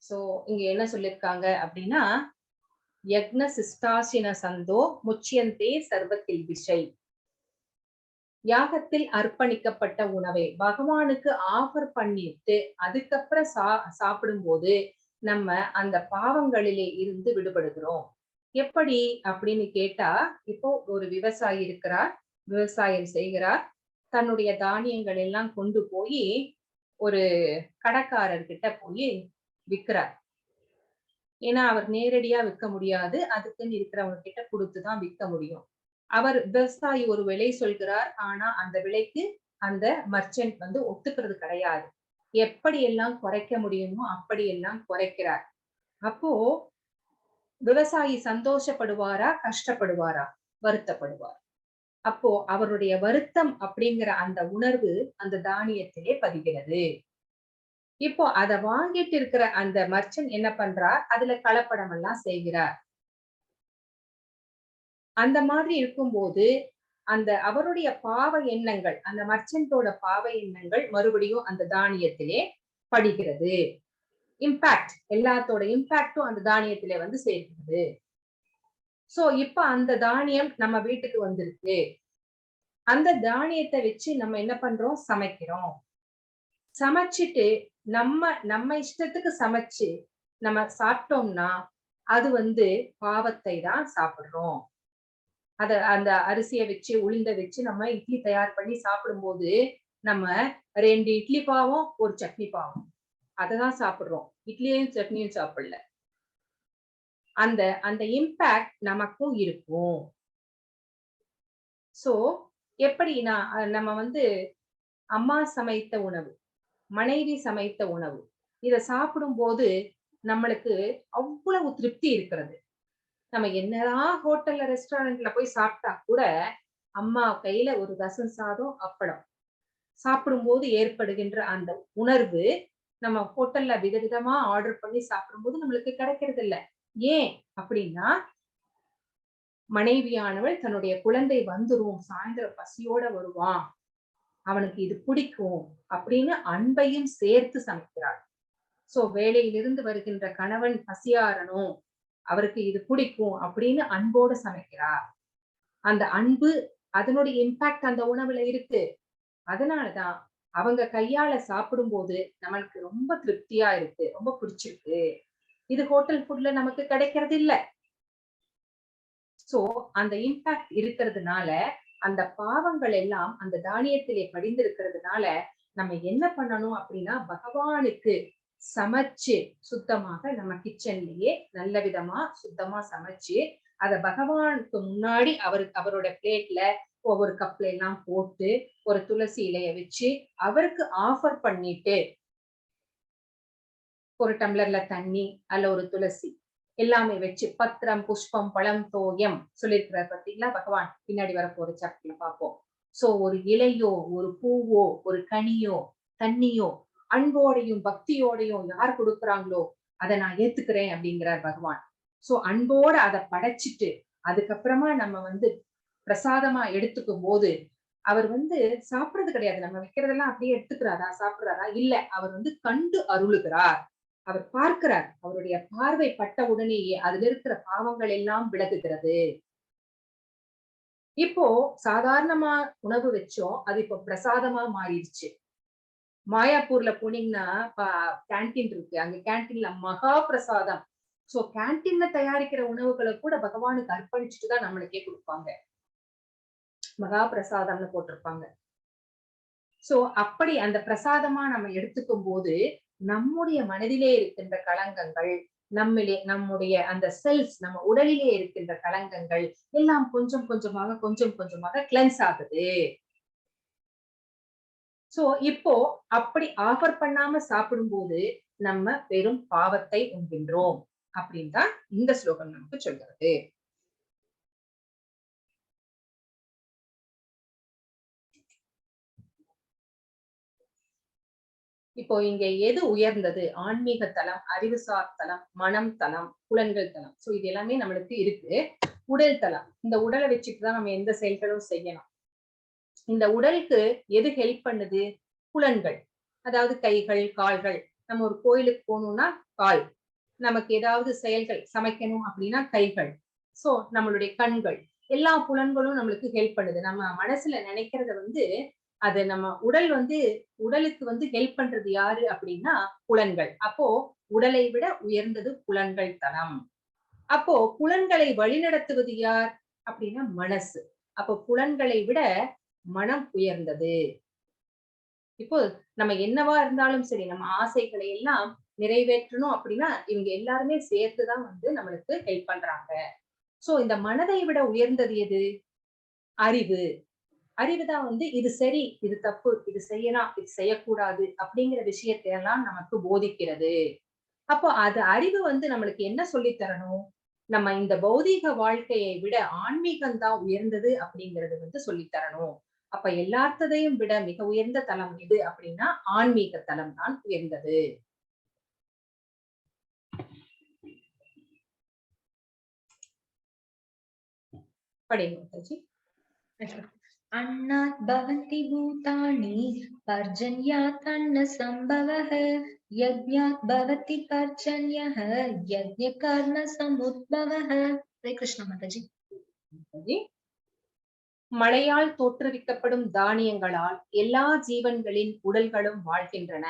சோ இங்க என்ன சொல்லிருக்காங்க அப்படின்னா, யக்ன சிஷ்டாசின சந்தோ முச்சியந்தே சர்வத்தில் விஷை. யாகத்தில் அர்ப்பணிக்கப்பட்ட உணவை பகவானுக்கு ஆஃபர் பண்ணிட்டு அதுக்கப்புறம் சாப்பிடும்போது நம்ம அந்த பாவங்களிலே இருந்து விடுபடுகிறோம். எப்படி அப்படின்னு கேட்டா, இப்போ ஒரு விவசாயி இருக்கிறார், விவசாயம் செய்கிறார், தன்னுடைய தானியங்கள் எல்லாம் கொண்டு போய் ஒரு கடைக்காரர்கிட்ட போய் விற்கிறார். ஏன்னா அவர் நேரடியா விற்க முடியாது, அதுக்குன்னு இருக்கிறவங்க கிட்ட கொடுத்துதான் விற்க முடியும். அவர் விவசாயி ஒரு விலை சொல்கிறார், ஆனா அந்த விலைக்கு அந்த மர்ச்சன்ட் வந்து ஒத்துக்கிறது கிடையாது. எப்படி எல்லாம் குறைக்க முடியுமோ அப்படி எல்லாம் குறைக்கிறார். அப்போ விவசாயி சந்தோஷப்படுவாரா, கஷ்டப்படுவாரா? வருத்தப்படுவார். அப்போ அவருடைய வருத்தம் அப்படிங்கிற அந்த உணர்வு அந்த தானியத்திலே பதிகிறது. இப்போ அத வாங்கிட்டு இருக்கிற அந்த மர்ச்சன்ட் என்ன பண்றார்? அதுல கலப்படம் எல்லாம் செய்கிறார். அந்த மாதிரி இருக்கும்போது அந்த அவருடைய பாவ எண்ணங்கள், அந்த மர்ச்சன்டோட பாவ எண்ணங்கள் மறுபடியும் அந்த தானியத்திலே படிகிறது. இம்பாக்ட், எல்லாத்தோட இம்பாக்டும் அந்த தானியத்திலே வந்து சேர்க்கிறது. சோ இப்ப அந்த தானியம் நம்ம வீட்டுக்கு வந்திருக்கு. அந்த தானியத்தை வச்சு நம்ம என்ன பண்றோம்? சமைக்கிறோம். சமைச்சிட்டு நம்ம இஷ்டத்துக்கு சமைச்சு நம்ம சாப்பிட்டோம்னா அது வந்து பாவத்தை தான் சாப்பிடுறோம். அந்த அரிசியை வச்சு உளுந்த வச்சு நம்ம இட்லி தயார் பண்ணி சாப்பிடும்போது நம்ம 2 இட்லி பாவம், ஒரு சட்னி பாவம், அததான் சாப்பிடுறோம். இட்லியும் சட்னியும் சாப்பிடல. அந்த அந்த இம்பாக்ட் நமக்கும் இருக்கும். சோ எப்படின்னா நம்ம வந்து அம்மா சமைத்த உணவு, மனைவி சமைத்த உணவு, இத சாப்பிடும்போது நம்மளுக்கு அவ்வளவு திருப்தி இருக்கிறது. நம்ம என்னதான் ஹோட்டல்ல ரெஸ்டாரண்ட்ல போய் சாப்பிட்டா கூட அம்மா கையில ஒரு ரசம் சாதம், அப்பளம் சாப்பிடும்போது ஏற்படுகின்ற அந்த உணர்வு நம்ம ஹோட்டல்ல விதவிதமா ஆர்டர் பண்ணி சாப்பிடும்போது நம்மளுக்கு கிடைக்கிறது இல்ல. ஏன் அப்படின்னா, மனைவியானவள் தன்னுடைய குழந்தை வந்துரும், சாயந்தரம் பசியோட வருவான், அவனுக்கு இது பிடிக்கும் அப்படின்னு அன்பையும் சேர்த்து சமைக்கிறாள். சோ வேலையிலிருந்து வருகின்ற கணவன் பசியாறணும், அவருக்கு இது பிடிக்கும் அப்படின்னு அன்போட சமைக்கிறார். அந்த அன்பு, அதனுடைய இம்பாக்ட் அந்த உணவுல இருக்கு. அதனாலதான் அவங்க கையால சாப்பிடும்போது நம்மளுக்கு ரொம்ப திருப்தியா இருக்கு, ரொம்ப பிடிச்சிருக்கு. இது ஹோட்டல் ஃபுட்ல நமக்கு கிடைக்கிறது இல்ல. சோ அந்த இம்பாக்ட் இருக்கிறதுனால அந்த பாவங்கள் எல்லாம் அந்த தானியத்திலே படிந்திருக்கிறதுனால நம்ம என்ன பண்ணணும் அப்படின்னா, பகவானுக்கு சமைச்சு சுத்தமாக நம்ம கிச்சன்லயே நல்ல விதமா சுத்தமா சமைச்சு அத பகவானுக்கு முன்னாடி அவரோட பிளேட்ல ஒவ்வொரு கப்ல எல்லாம் போட்டு ஒரு துளசி இலைய வச்சு அவருக்கு ஆஃபர் பண்ணிட்டு ஒரு டம்ளர்ல தண்ணி, அதுல ஒரு துளசி எல்லாமே வச்சு பத்திரம், புஷ்பம், பழம், தோயம் சொல்லியிருக்கிறார் பார்த்தீங்களா பகவான். பின்னாடி வரப்போற சாப்டர்ல பார்ப்போம். சோ ஒரு இலையோ, ஒரு பூவோ, ஒரு கனியோ, தண்ணியோ அன்போடையும் பக்தியோடையும் யார் கொடுக்குறாங்களோ அதை நான் ஏத்துக்கிறேன் அப்படிங்கிறார் பகவான். சோ அன்போட அதை படைச்சிட்டு அதுக்கப்புறமா நம்ம வந்து பிரசாதமா எடுத்துக்கும் போது அவர் வந்து சாப்பிடுறது கிடையாது. நம்ம வைக்கிறதெல்லாம் அப்படியே எடுத்துக்கிறாரா, சாப்பிடுறாரா? இல்ல, அவர் வந்து கண்டு அருளுகிறார். அவர் பார்க்கிறார். அவருடைய பார்வை பட்ட உடனேயே அதுல இருக்கிற பாவங்கள் எல்லாம் விலகுகிறது. இப்போ சாதாரணமா உணவு வச்சோம், அது இப்போ பிரசாதமா மாறிடுச்சு. மாயாப்பூர்ல போனீங்கன்னா கேன்டீன் இருக்கு. அங்க கேன்டீன்ல மகா பிரசாதம். சோ கேன்டீன்ல தயாரிக்கிற உணவுகளை கூட பகவானுக்கு அர்ப்பணிச்சுட்டு தான் நம்மளுக்கே கொடுப்பாங்க. மகா பிரசாதம்னு போட்டிருப்பாங்க. சோ அப்படி அந்த பிரசாதமா நம்ம எடுத்துக்கும் போது நம்முடைய மனதிலே இருக்கின்ற களங்கங்கள், நம்முடைய அந்த செல்ஸ், நம்ம உடலிலே இருக்கின்ற களங்கங்கள் எல்லாம் கொஞ்சம் கொஞ்சமாக கிளென்ஸ் ஆகுது. சோ இப்போ அப்படி ஆஃபர் பண்ணாம சாப்பிடும்போது நம்ம வெறும் பாவத்தை உண்கின்றோம் அப்படின்னு தான் இந்த ஸ்லோகம் நமக்கு சொல்கிறது. இப்போ இங்க எது உயர்ந்தது? ஆன்மீக தலம், அறிவுசார் தலம், மனம் தலம், புலன்கள் தலம். சோ இது எல்லாமே நம்மளுக்கு இருக்கு. உடல் தலம், இந்த உடலை வச்சுட்டுதான் நம்ம எந்த செயல்களும் செய்யணும். இந்த உடலுக்கு எது ஹெல்ப் பண்ணுது? புலன்கள், அதாவது கைகள், கால்கள். நம்ம ஒரு கோயிலுக்கு போகணும்னா கால், நமக்கு ஏதாவது செயல்கள் சமைக்கணும் அப்படின்னா கைகள், சோ நம்மளுடைய கண்கள், எல்லா புலன்களும் நம்மளுக்கு ஹெல்ப் பண்ணுது. நம்ம மனசுல நினைக்கிறத வந்து அது நம்ம உடலுக்கு ஹெல்ப் பண்றது யாரு அப்படின்னா புலன்கள். அப்போ உடலை விட உயர்ந்தது புலன்கள் தனம். அப்போ புலன்களை வழிநடத்துவது யார் அப்படின்னா மனசு. அப்போ புலன்களை விட மனம் உயர்ந்தது. இப்போ நம்ம என்னவா இருந்தாலும் சரி, நம்ம ஆசைகளை எல்லாம் நிறைவேற்றணும் அப்படின்னா இவங்க எல்லாருமே சேர்த்துதான் நம்மளுக்கு ஹெல்ப் பண்றாங்க. சோ இந்த மனதை விட உயர்ந்தது எது? அறிவு. அறிவுதான் இது சரி, இது தப்பு, இது செய்யலாம், இது செய்யக்கூடாது அப்படிங்கிற விஷயத்தை எல்லாம் நமக்கு போதிக்கிறது. அப்போ அது அறிவு நம்மளுக்கு என்ன சொல்லி தரணும்? நம்ம இந்த பௌதீக வாழ்க்கையை விட ஆன்மீகம் தான் உயர்ந்தது அப்படிங்கிறது சொல்லி தரணும். அப்ப எல்லாத்ததையும் விட மிக உயர்ந்த தலம் எது அப்படின்னா ஆன்மீக தலம் தான் உயர்ந்தது. படிங்க மாதாஜி. अन्नात् भवन्ति भूतानि पर्जन्यात् अन्न संभवः यज्ञात् भवति पर्जन्यः यज्ञकर्म समुद्भवः. हरे कृष्ण माताजी. மழையால் தோற்றுவிக்கப்படும் தானியங்களால் எல்லா ஜீவன்களின் உடல்களும் வாழ்கின்றன.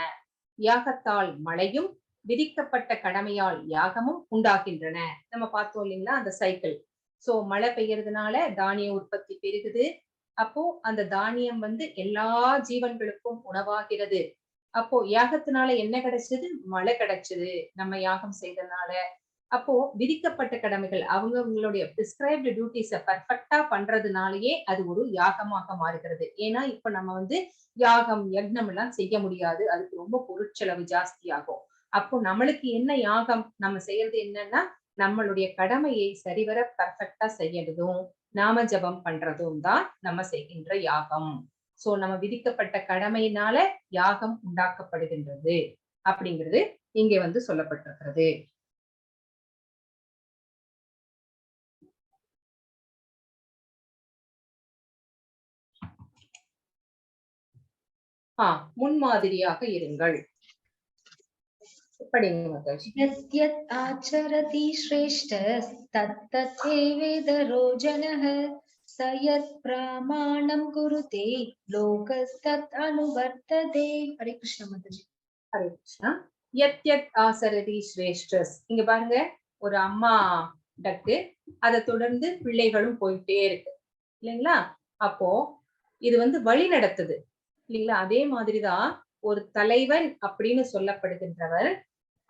யாகத்தால் மழையும், விதிக்கப்பட்ட கடமையால் யாகமும் உண்டாகின்றன. நம்ம பார்த்தோம் இல்லைங்களா அந்த சைக்கிள். சோ மழை பெய்யறதுனால தானிய உற்பத்தி பெருகுது. அப்போ அந்த தானியம் எல்லா ஜீவன்களுக்கும் உணவாகிறது. அப்போ யாகத்தினால என்ன கிடைச்சது? மழை கிடைச்சது, நம்ம யாகம் செய்தனால. அப்போ விதிக்கப்பட்ட கடமைகள், அவங்களுடைய பிரிஸ்கிரைப்டு டியூட்டிஸ பெர்ஃபெக்ட்டா பண்றதுனாலயே அது ஒரு யாகமாக மாறுகிறது. ஏன்னா இப்ப நம்ம யாகம், யக்னம் எல்லாம் செய்ய முடியாது. அதுக்கு ரொம்ப பொருட்செலவு ஜாஸ்தி ஆகும். அப்போ நம்மளுக்கு என்ன யாகம்? நம்ம செய்யறது என்னன்னா நம்மளுடைய கடமையை சரிவர பெர்ஃபெக்ட்டா செய்யறதும், நாம ஜபம் பண்றதும் தான் நம்ம செய்கின்ற யாகம். சோ நம்ம விதிக்கப்பட்ட கடமையினால யாகம் உண்டாக்கப்படுகின்றது அப்படிங்கிறது இங்க சொல்லப்பட்டிருக்கிறது. முன்மாதிரியாக இருங்கள். படிங்க மாதாஜி. यत् आचरति श्रेष्ठस्तत्तत् वेदरो जनः स यत् प्रमाणं कुरुते लोकस्तत् अनुवर्तते. हरे कृष्ण माताजी. ஹரே கிருஷ்ணா. யத் யத் ஆசரதி ஸ்ரேஷ்டஸ். இங்க பாருங்க, ஒரு அம்மா டக்கு, அதை தொடர்ந்து பிள்ளைகளும் போயிட்டே இருக்கு இல்லைங்களா? அப்போ இது வழி நடத்துது இல்லைங்களா? அதே மாதிரிதான் ஒரு தலைவன் அப்படின்னு சொல்லப்படுகின்றவர்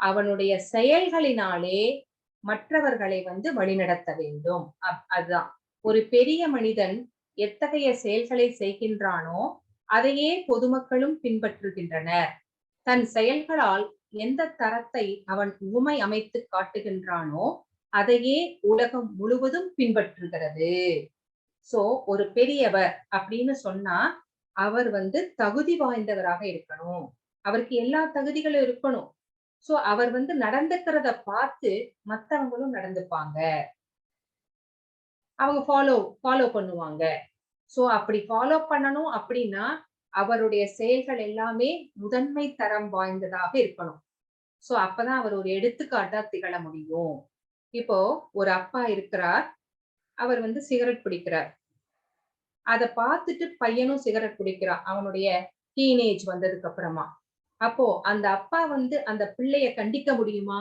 அவனுடைய செயல்களினாலே மற்றவர்களை வழிநடத்த வேண்டும். அதுதான் ஒரு பெரிய மனிதன் எத்தகைய செயல்களை செய்கின்றானோ அதையே பொதுமக்களும் பின்பற்றுகின்றனர். தன் செயல்களால் எந்த தரத்தை அவன் உவமை அமைத்து காட்டுகின்றானோ அதையே உலகம் முழுவதும் பின்பற்றுகிறது. சோ ஒரு பெரியவர் அப்படின்னு சொன்னா அவர் தகுதி வாய்ந்தவராக இருக்கணும். அவருக்கு எல்லா தகுதிகளும் இருக்கணும். சோ அவர் நடந்துக்கிறத பார்த்து மத்தவங்களும் நடந்துப்பாங்க, அவங்க ஃபாலோ பண்ணுவாங்க. சோ அப்படி ஃபாலோ பண்ணணும் அப்படின்னா அவருடைய செயல்கள் எல்லாமே முதன்மை தரம் வாய்ந்ததாக இருக்கணும். சோ அப்பதான் அவர் ஒரு எடுத்துக்காட்டா திகழ முடியும். இப்போ ஒரு அப்பா இருக்கிறார், அவர் சிகரெட் பிடிக்கிறார். அத பார்த்துட்டு பையனும் சிகரெட் பிடிக்கிறான், அவனுடைய டீனேஜ் வந்ததுக்கு அப்புறமா. அப்போ அந்த அப்பா அந்த பிள்ளைய கண்டிக்க முடியுமா?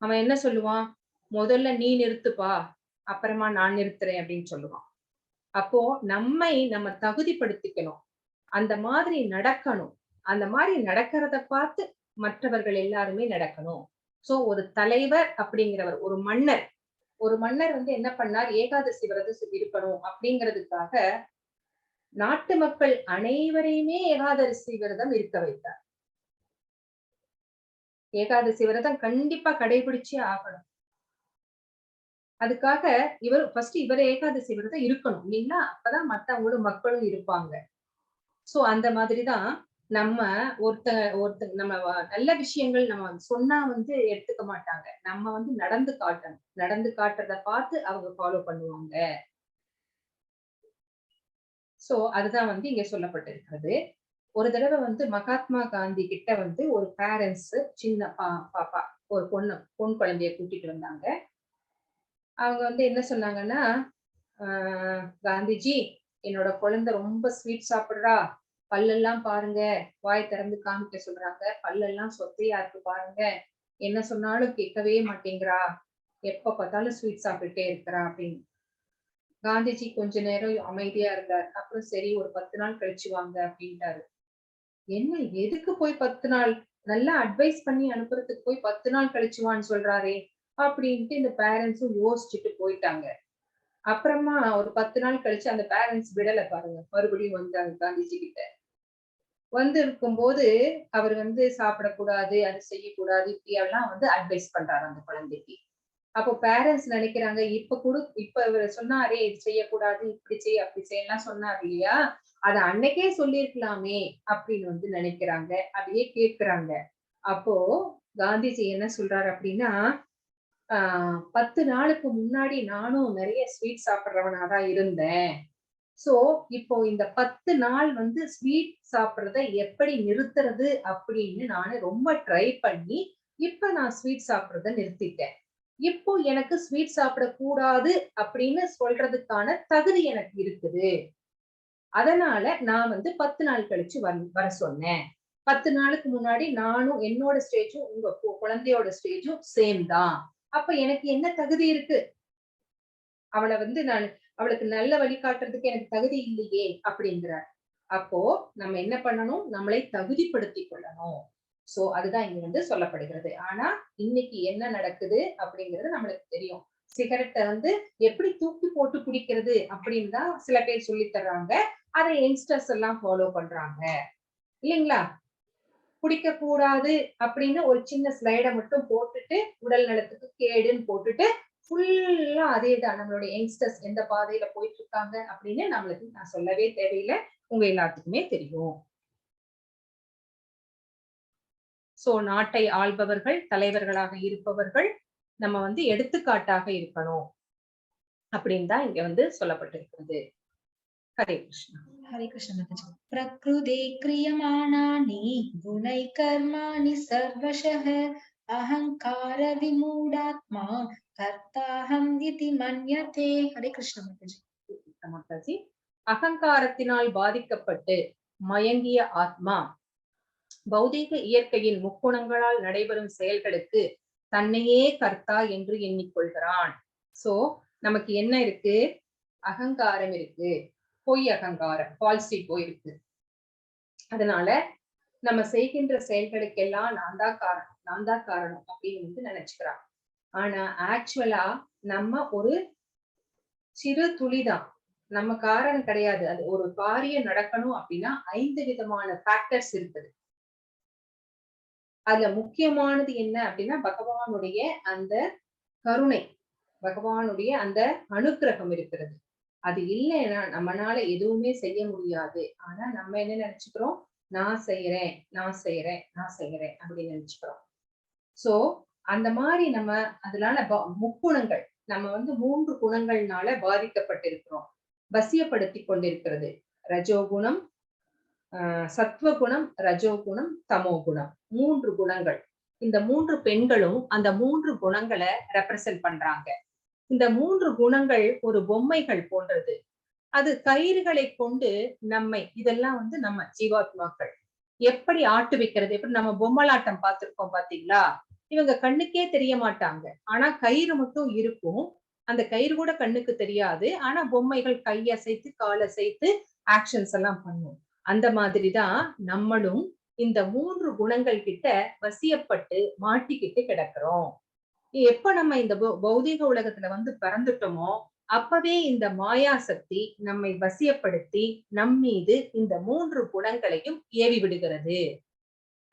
அவன் என்ன சொல்லுவான்? முதல்ல நீ நிறுத்துப்பா, அப்புறமா நான் நிறுத்துறேன் அப்படின்னு சொல்லுவான். அப்போ நம்ம தகுதிப்படுத்திக்கணும், அந்த மாதிரி நடக்கணும். அந்த மாதிரி நடக்கிறத பார்த்து மற்றவர்கள் எல்லாருமே நடக்கணும். சோ ஒரு தலைவர் அப்படிங்கிறவர், ஒரு மன்னர் வந்து என்ன பண்ணார், ஏகாதசி விரதம் இருக்கணும் அப்படிங்கிறதுக்காக நாட்டு மக்கள் அனைவரையுமே ஏகாதசி விரதம் இருக்க வைத்தார். ஏகாதசி விரதம் கண்டிப்பா கடைபிடிச்சே ஆகணும். அதுக்காக இவர் ஏகாதசி விரதம் இருக்கணும் இல்லைங்களா? அப்பதான் மத்தவங்களும் மக்களும் இருப்பாங்க. சோ அந்த மாதிரிதான் நம்ம நம்ம நல்ல விஷயங்கள் நம்ம சொன்னா வந்து எடுத்துக்க மாட்டாங்க. நம்ம வந்து நடந்து காட்டணும். நடந்து காட்டுறத பார்த்து அவங்க ஃபாலோ பண்ணுவாங்க. சோ அதுதான் வந்து இங்க சொல்லப்பட்டிருக்கிறது. ஒரு தடவை வந்து மகாத்மா காந்தி கிட்ட வந்து ஒரு பேரண்ட்ஸ் சின்ன பாப்பா ஒரு பொன் குழந்தைய கூட்டிட்டு வந்தாங்க. அவங்க வந்து என்ன சொன்னாங்கன்னா, காந்திஜி, என்னோட குழந்தை ரொம்ப ஸ்வீட் சாப்பிடுறா. பல்லெல்லாம் பாருங்க. வாய் திறந்து காமிக்க சொல்றாங்க. பல்லெல்லாம் சொத்தையா இருக்கு பாருங்க. என்ன சொன்னாலும் கேட்கவே மாட்டேங்கிறா. எப்ப பார்த்தாலும் ஸ்வீட் சாப்பிட்டுட்டே இருக்கிறா அப்படின்னு. காந்திஜி கொஞ்ச நேரம் அமைதியா இருந்தார். அப்புறம் சரி ஒரு 10 நாள் கழிச்சு வாங்க அப்படின்ட்டாரு. என்ன எதுக்கு போய் 10 நாள்? நல்லா அட்வைஸ் பண்ணி அனுப்புறதுக்கு போய் 10 நாள் கழிச்சு வான்னு சொல்றாரே! அப்படின்ட்டு இந்த பேரண்ட்ஸும் யோசிச்சுட்டு போயிட்டாங்க. அப்புறமா ஒரு 10 நாள் கழிச்சு அந்த பேரண்ட்ஸ் விடல பாருங்க. மறுபடியும் வந்தாங்க காந்திஜி கிட்ட. வந்து இருக்கும்போது அவர் வந்து சாப்பிடக்கூடாது, அது செய்யக்கூடாது, இப்படியெல்லாம் வந்து அட்வைஸ் பண்றாரு அந்த குழந்தைக்கு. அப்போ பேரண்ட்ஸ் நினைக்கிறாங்க, இப்ப இவரு சொன்னாரே, இது செய்யக்கூடாது, இப்படி செய், அப்படி செய்யலாம் சொன்னார் இல்லையா? அத அன்னைக்கே சொல்லியிருக்கலாமே அப்படின்னு வந்து நினைக்கிறாங்க. அதையே கேட்கிறாங்க. அப்போ காந்திஜி என்ன சொல்றாரு அப்படின்னா, 10 நாளுக்கு முன்னாடி நானும் நெறைய ஸ்வீட் சாப்பிடுறவனா தான் இருந்தேன். சோ, இப்போ இந்த 10 நாள் வந்து ஸ்வீட் சாப்பிடுறத எப்படி நிறுத்துறது அப்படின்னு நானு ரொம்ப ட்ரை பண்ணி, இப்ப நான் ஸ்வீட் சாப்பிடுறத நிறுத்திட்டேன். இப்போ எனக்கு ஸ்வீட் சாப்பிடக்கூடாது அப்படின்னு சொல்றதுக்கான தகுதி எனக்கு இருக்குது. அதனால நான் வந்து 10 நாள் கழிச்சு வர சொன்னேன். 10 நாளுக்கு முன்னாடி நானும் என்னோட ஸ்டேஜும் உங்க குழந்தையோட ஸ்டேஜும் சேம் தான். அப்ப எனக்கு என்ன தகுதி இருக்கு? அவள வந்து அவளுக்கு நல்ல வழிகாட்டுறதுக்கு எனக்கு தகுதி இல்லையே அப்படிங்கிறார். அப்போ நம்ம என்ன பண்ணணும்? நம்மளை தகுதிப்படுத்திக் கொள்ளணும். சோ அதுதான் இங்க வந்து சொல்லப்படுகிறது. ஆனா இன்னைக்கு என்ன நடக்குது அப்படிங்கிறது நம்மளுக்கு தெரியும். சிகரெட்ட வந்து எப்படி தூக்கி போட்டு குடிக்கிறது அப்படின்னு தான் சில பேர் சொல்லி தர்றாங்க. அதை யங்ஸ்டர்ஸ் எல்லாம் ஃபாலோ பண்றாங்க. இல்லைங்களா? குடிக்கக் கூடாது அப்படின்னு ஒரு சின்ன ஸ்லைட மட்டும் போட்டுட்டு, உடல் நலத்துக்கு கேடுன்னு போட்டுட்டு, ஃபுல்லா அதேதான். நம்மளுடைய யங்ஸ்டர்ஸ் எந்த பாதையில போயிட்டு இருக்காங்க அப்படின்னு நம்மளுக்கு நான் சொல்லவே தேவையில்ல. உங்க எல்லாத்துக்குமே தெரியும். சோ நாட்டை ஆள்பவர்கள், தலைவர்களாக இருப்பவர்கள், நம்ம வந்து எடுத்துக்காட்டாக இருக்கணும். அப்படின்னு தான் இங்க வந்து சொல்லப்பட்டிருக்கிறது. ஹரே கிருஷ்ணா. हरे कृष्ण माताजी। प्रकृते क्रियमाणानि गुणै कर्माणि सर्वशः अहंकार विमूढात्मा कर्ताहम् इति मन्यते। हरे कृष्ण माताजी। மாதாஜி, அகங்காரத்தினால் பாதிக்கப்பட்டு மயங்கிய ஆத்மா பௌதீக இயற்கையின் முக்குணங்களால் நடைபெறும் செயல்களுக்கு தன்னையே கர்த்தா என்று எண்ணிக்கொள்கிறான். சோ நமக்கு என்ன இருக்கு? அகங்காரம் இருக்கு. பொய் அகங்காரம், ஃபால்ஸ் ஈகோ இருக்கு. அதனால நம்ம செய்கின்ற செயல்களுக்கெல்லாம் நான் தான் காரணம் அப்படின்னு வந்து நினைச்சுக்கிறான். ஆனா ஆக்சுவலா நம்ம ஒரு சிறு துளிதான். நம்ம காரணம் கிடையாது. அது ஒரு காரியம் நடக்கணும் அப்படின்னா 5 விதமான ஃபேக்டர்ஸ் இருக்குது. அதுல முக்கியமானது என்ன அப்படின்னா பகவானுடைய அந்த கருணை, பகவானுடைய அந்த அனுக்கிரகம் இருக்கிறது. அது இல்லைன்னா நம்மனால எதுவுமே செய்ய முடியாது. ஆனா நம்ம என்ன நினைச்சுக்கிறோம்? நான் செய்யறேன், நான் செய்யறேன், நான் செய்யறேன் அப்படின்னு நினைச்சுக்கிறோம். சோ அந்த மாதிரி நம்ம அதனால முக்குணங்கள் நம்ம வந்து 3 குணங்கள்னால பாதிக்கப்பட்டிருக்கிறோம். வசியப்படுத்திக் கொண்டிருக்கிறது. ரஜோகுணம், சத்வகுணம், ரஜோகுணம், தமோகுணம். 3 குணங்கள். இந்த 3 பெண்களும் அந்த 3 குணங்களை ரெப்ரசன்ட் பண்றாங்க. இந்த 3 குணங்கள் ஒரு பொம்மைகள் போன்றது. அது கயிறுகளை கொண்டு இதெல்லாம் வந்து நம்ம ஜீவாத்மாக்கள் எப்படி ஆட்டு வைக்கிறது, எப்படி நம்ம பொம்மலாட்டம் பார்த்திருக்கோம் பாத்தீங்களா? இவங்க கண்ணுக்கே தெரிய மாட்டாங்க. ஆனா கயிறு மட்டும் இருக்கும். அந்த கயிறு கூட கண்ணுக்கு தெரியாது. ஆனா பொம்மைகள் கையசைத்து, கால் அசைத்து ஆக்ஷன்ஸ் எல்லாம் பண்ணும். அந்த மாதிரிதான் நம்மளும் இந்த 3 குணங்கள் கிட்ட வசியப்பட்டு மாட்டிக்கிட்டு கிடக்குறோம். எப்ப நம்ம இந்த பௌதீக உலகத்துல வந்து பிறந்துட்டோமோ அப்பவே இந்த மாயா சக்தி நம்மை வசியப்படுத்தி நம் மீது இந்த 3 குணங்களையும் ஏவி விடுகிறது.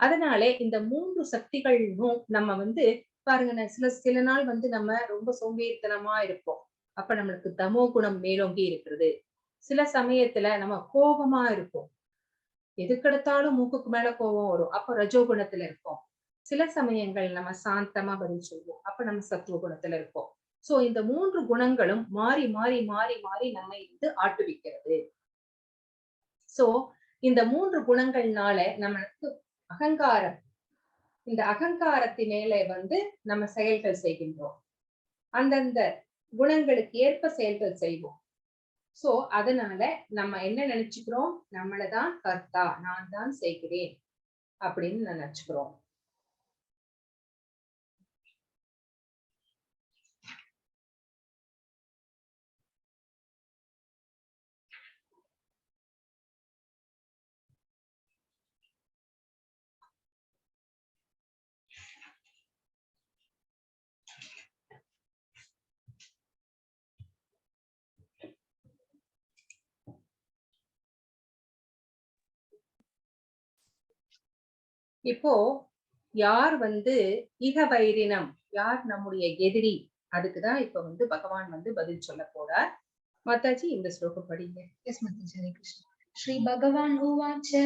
அதனாலே இந்த 3 சக்திகளும் நம்ம வந்து பாருங்க, சில நாள் வந்து நம்ம ரொம்ப சோம்பேறித்தனமா இருப்போம். அப்ப நம்மளுக்கு தமோ குணம் மேலோங்கி இருக்கிறது. சில சமயத்துல நம்ம கோபமா இருப்போம். எதுக்கெடுத்தாலும் மூக்குக்கு மேல கோபம் வரும். அப்ப ரஜோ குணத்துல இருப்போம். சில சமயங்கள் நம்ம சாந்தமா பதில் சொல்வோம். அப்ப நம்ம சத்துவ குணத்துல இருப்போம். சோ இந்த 3 குணங்களும் மாறி மாறி மாறி மாறி நம்மை வந்து ஆட்டுவிக்கிறது. சோ இந்த 3 குணங்கள்னால நம்மளுக்கு அகங்காரம், இந்த அகங்காரத்தின் மேலே வந்து நம்ம செயல்கள் செய்கின்றோம். அந்தந்த குணங்களுக்கு ஏற்ப செயல்கள் செய்வோம். சோ அதனால நம்ம என்ன நினைச்சுக்கிறோம், நம்மளதான் கர்த்தா, நான் தான் செய்கிறேன் அப்படின்னு நினைச்சுக்கிறோம். இப்போ யார் வந்து இகவைரினம், யார் நம்முடைய எதிரி, அதுக்குதான் இப்ப வந்து பகவான் வந்து பதில் சொல்ல போறார். மாதாஜி இந்த ஸ்லோகம் படிங்க. Yes, Mataji. Hare Krishna. Shri Bhagavan Uvacha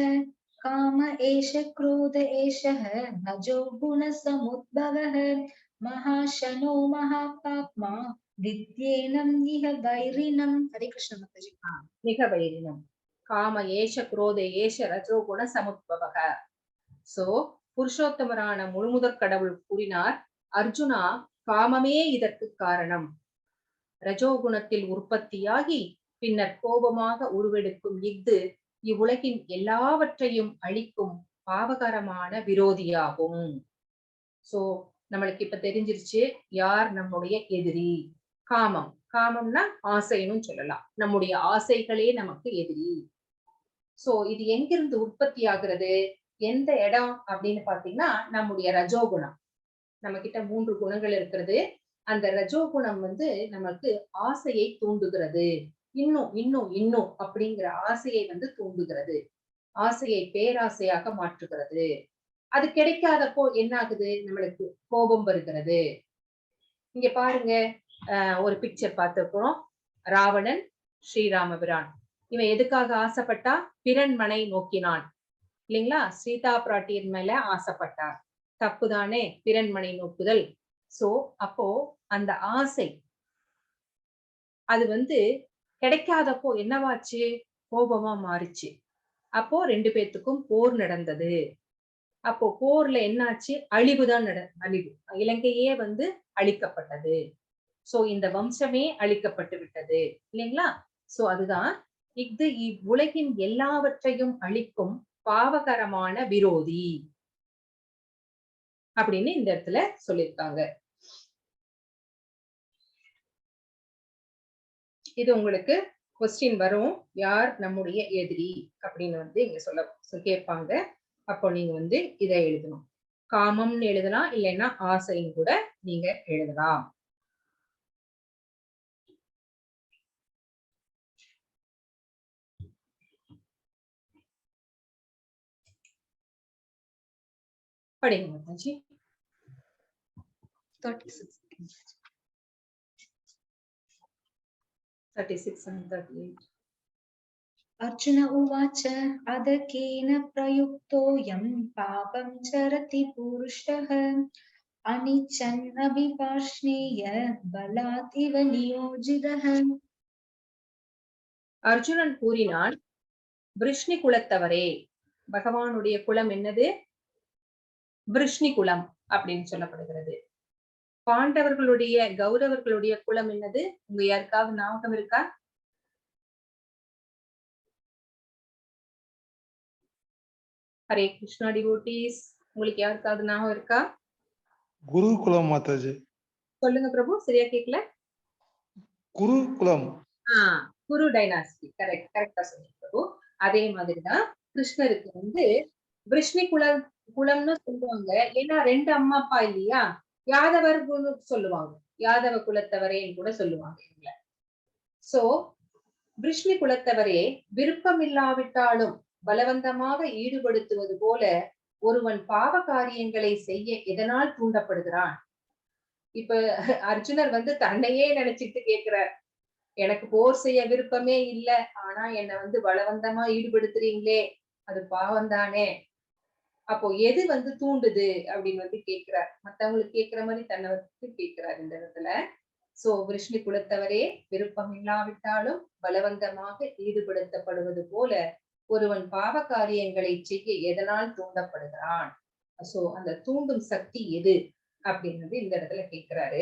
Kama Esha Krodha Eshah Najo Guna Samudbhavah Mahashano Mahapapma Vidyenam Iha Vairinam. Hare Krishna, Mataji. மிக வைரினம். காம ஏஷ குரோத ஏஷ ரஜோ குண சமுத்பவக. சோ புருஷோத்தமரான முழுமுதற் கடவுள் கூறினார், அர்ஜுனா, காமமே இதற்கு காரணம். ரஜோகுணத்தில் உற்பத்தியாகி பின்னர் கோபமாக உருவெடுக்கும் இவ்வுலகின் எல்லாவற்றையும் அழிக்கும் பாவகரமான விரோதியாகும். சோ நம்மளுக்கு இப்ப தெரிஞ்சிருச்சு யார் நம்முடைய எதிரி. காமம், காமம்னா ஆசைன்னு சொல்லலாம். நம்முடைய ஆசைகளே நமக்கு எதிரி. சோ இது எங்கிருந்து உற்பத்தி ஆகுறது, எந்த இடம் அப்படின்னு பாத்தீங்கன்னா நம்முடைய ரஜோகுணம். நம்ம கிட்ட 3 குணங்கள் இருக்கிறது. அந்த ரஜோகுணம் வந்து நமக்கு ஆசையை தூண்டுகிறது. இன்னும் இன்னும் இன்னும் அப்படிங்கிற ஆசையை வந்து தூண்டுகிறது. ஆசையை பேராசையாக மாற்றுகிறது. அது கிடைக்காதப்போ என்ன ஆகுது, நம்மளுக்கு கோபம் வருகிறது. இங்க பாருங்க, ஒரு பிக்சர் பார்த்திருக்கிறோம். ராவணன், ஸ்ரீராமபிரான். இவன் எதுக்காக ஆசைப்பட்டா, பிறன்மனை நோக்கினான் இல்லைங்களா? சீதா பிராட்டியின் மேல ஆசைப்பட்டார். தப்புதானே பிறன்மனை நோக்குதல். சோ அப்போ அந்த ஆசை அது வந்து கிடைக்காதப்போ என்னவாச்சு, கோபமா மாறிச்சு. அப்போ 2 பேத்துக்கும் போர் நடந்தது. அப்போ போர்ல என்னாச்சு, அழிவுதான் அழிவு. இலங்கையே வந்து அழிக்கப்பட்டது. சோ இந்த வம்சமே அழிக்கப்பட்டு விட்டது இல்லைங்களா? சோ அதுதான் இவ்வுலகின் எல்லாவற்றையும் அழிக்கும் பாவகரமான விரோதி அப்படின்னு இந்த இடத்துல சொல்லியிருக்காங்க. இது உங்களுக்கு கொஸ்டின் வரும், யார் நம்முடைய எதிரி அப்படின்னு வந்து இங்க சொல்ல கேட்பாங்க. அப்போ நீங்க வந்து இதை எழுதணும். காமம்னு எழுதலாம், இல்லைன்னா ஆசைன்னு கூட நீங்க எழுதலாம். படிங்க Mataji. 36 and 38. Arjuna Uvacha Adakena Prayuktoyam Papam Charati Purushaha Anichan Abhipashneya Balativa Niyojidaha. Arjunan கூறினான், விருஷ்ணி குலத்தவரே. பகவானுடைய குலம் என்னது, விருஷ்ணி குலம் அப்படின்னு சொல்லப்படுகிறது. பாண்டவர்களுடைய கௌரவர்களுடைய குலம் என்னது, உங்க யாருக்காவது ஞாபகம் இருக்கா? ஹரே கிருஷ்ணா டிவோட்டீஸ், உங்களுக்கு யாருக்காவது ஞாபகம் இருக்கா? குருகுலம் மாதாஜி. சொல்லுங்க பிரபு, சரியா கேட்கல. குருகுலம். குரு டைனாஸ்டி. கரெக்டா சொன்னீங்க பிரபு. அதே மாதிரிதான் கிருஷ்ணருக்கு வந்து விருஷ்ணி குலம்னு சொல்லுவாங்க. ஏன்னா 2 அம்மா அப்பா இல்லையா? யாதவர் சொல்லுவாங்க. யாதவ குலத்தவரேன்னு கூட சொல்லுவாங்க இவங்கள. சோ விருஷ்ணி குலத்தவரே, விருப்பமில்லாவிட்டாலும் பலவந்தமாக ஈடுபடுத்துவது போல ஒருவன் பாவ காரியங்களை செய்ய எதனால் தூண்டப்படுகிறான்? இப்ப அர்ஜுனர் வந்து தன்னையே நினைச்சிட்டு கேட்கிறார். எனக்கு போர் செய்ய விருப்பமே இல்ல. ஆனா என்ன வந்து பலவந்தமா ஈடுபடுத்துறீங்களே, அது பாவம் தானே. அப்போ எது வந்து தூண்டுது அப்படின்னு வந்து கேட்கிறார். மத்தவங்களுக்கு கேட்கிற மாதிரி தன்னை வந்து கேட்கிறார் இந்த இடத்துல. சோ விருஷ்ணி குலத்தவரே, விருப்பம் இல்லாவிட்டாலும் பலவந்தமாக ஈடுபடுத்தப்படுவது போல ஒருவன் பாவ காரியங்களை செய்ய எதனால் தூண்டப்படுகிறான்? சோ அந்த தூண்டும் சக்தி எது அப்படின்றது இந்த இடத்துல கேட்கிறாரு.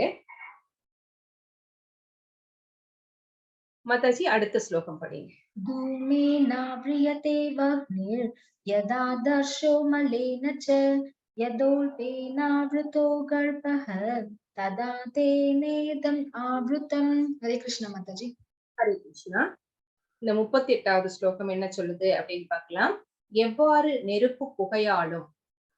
மாதாஜி அடுத்த ஸ்லோகம் படிங்க. धूमेनाव्रियते वह्निर् यदा दर्शो मलेन च यदोल्पेनावृतो गर्भः तदा तेनेदम् आवृतम्. हरे कृष्ण माताजी. ஹரே கிருஷ்ணா. இந்த 38வது ஸ்லோகம் என்ன சொல்லுது அப்படின்னு பார்க்கலாம். எவ்வாறு நெருப்பு புகையாலும்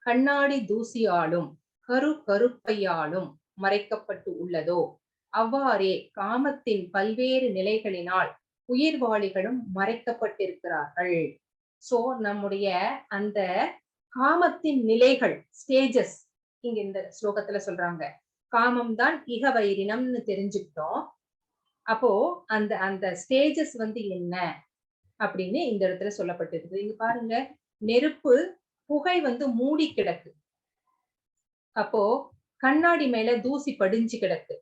கண்ணாடி தூசியாலும் கருப்பையாலும் மறைக்கப்பட்டு உள்ளதோ அவ்வாறே காமத்தின் பல்வேறு நிலைகளினால் உயிர்வாளிகளும் மறைக்கப்பட்டிருக்கிறார்கள். சோ நம்முடைய அந்த காமத்தின் நிலைகள், ஸ்டேஜஸ் இங்க இந்த ஸ்லோகத்துல சொல்றாங்க. காமம் தான் இக வைரினம்னு தெரிஞ்சுக்கிட்டோம். அப்போ அந்த அந்த ஸ்டேஜஸ் வந்து என்ன அப்படின்னு இந்த இடத்துல சொல்லப்பட்டிருக்கு. இங்க பாருங்க, நெருப்பு புகை வந்து மூடி கிடக்கு. அப்போ கண்ணாடி மேல தூசி படிஞ்சு கிடக்கு.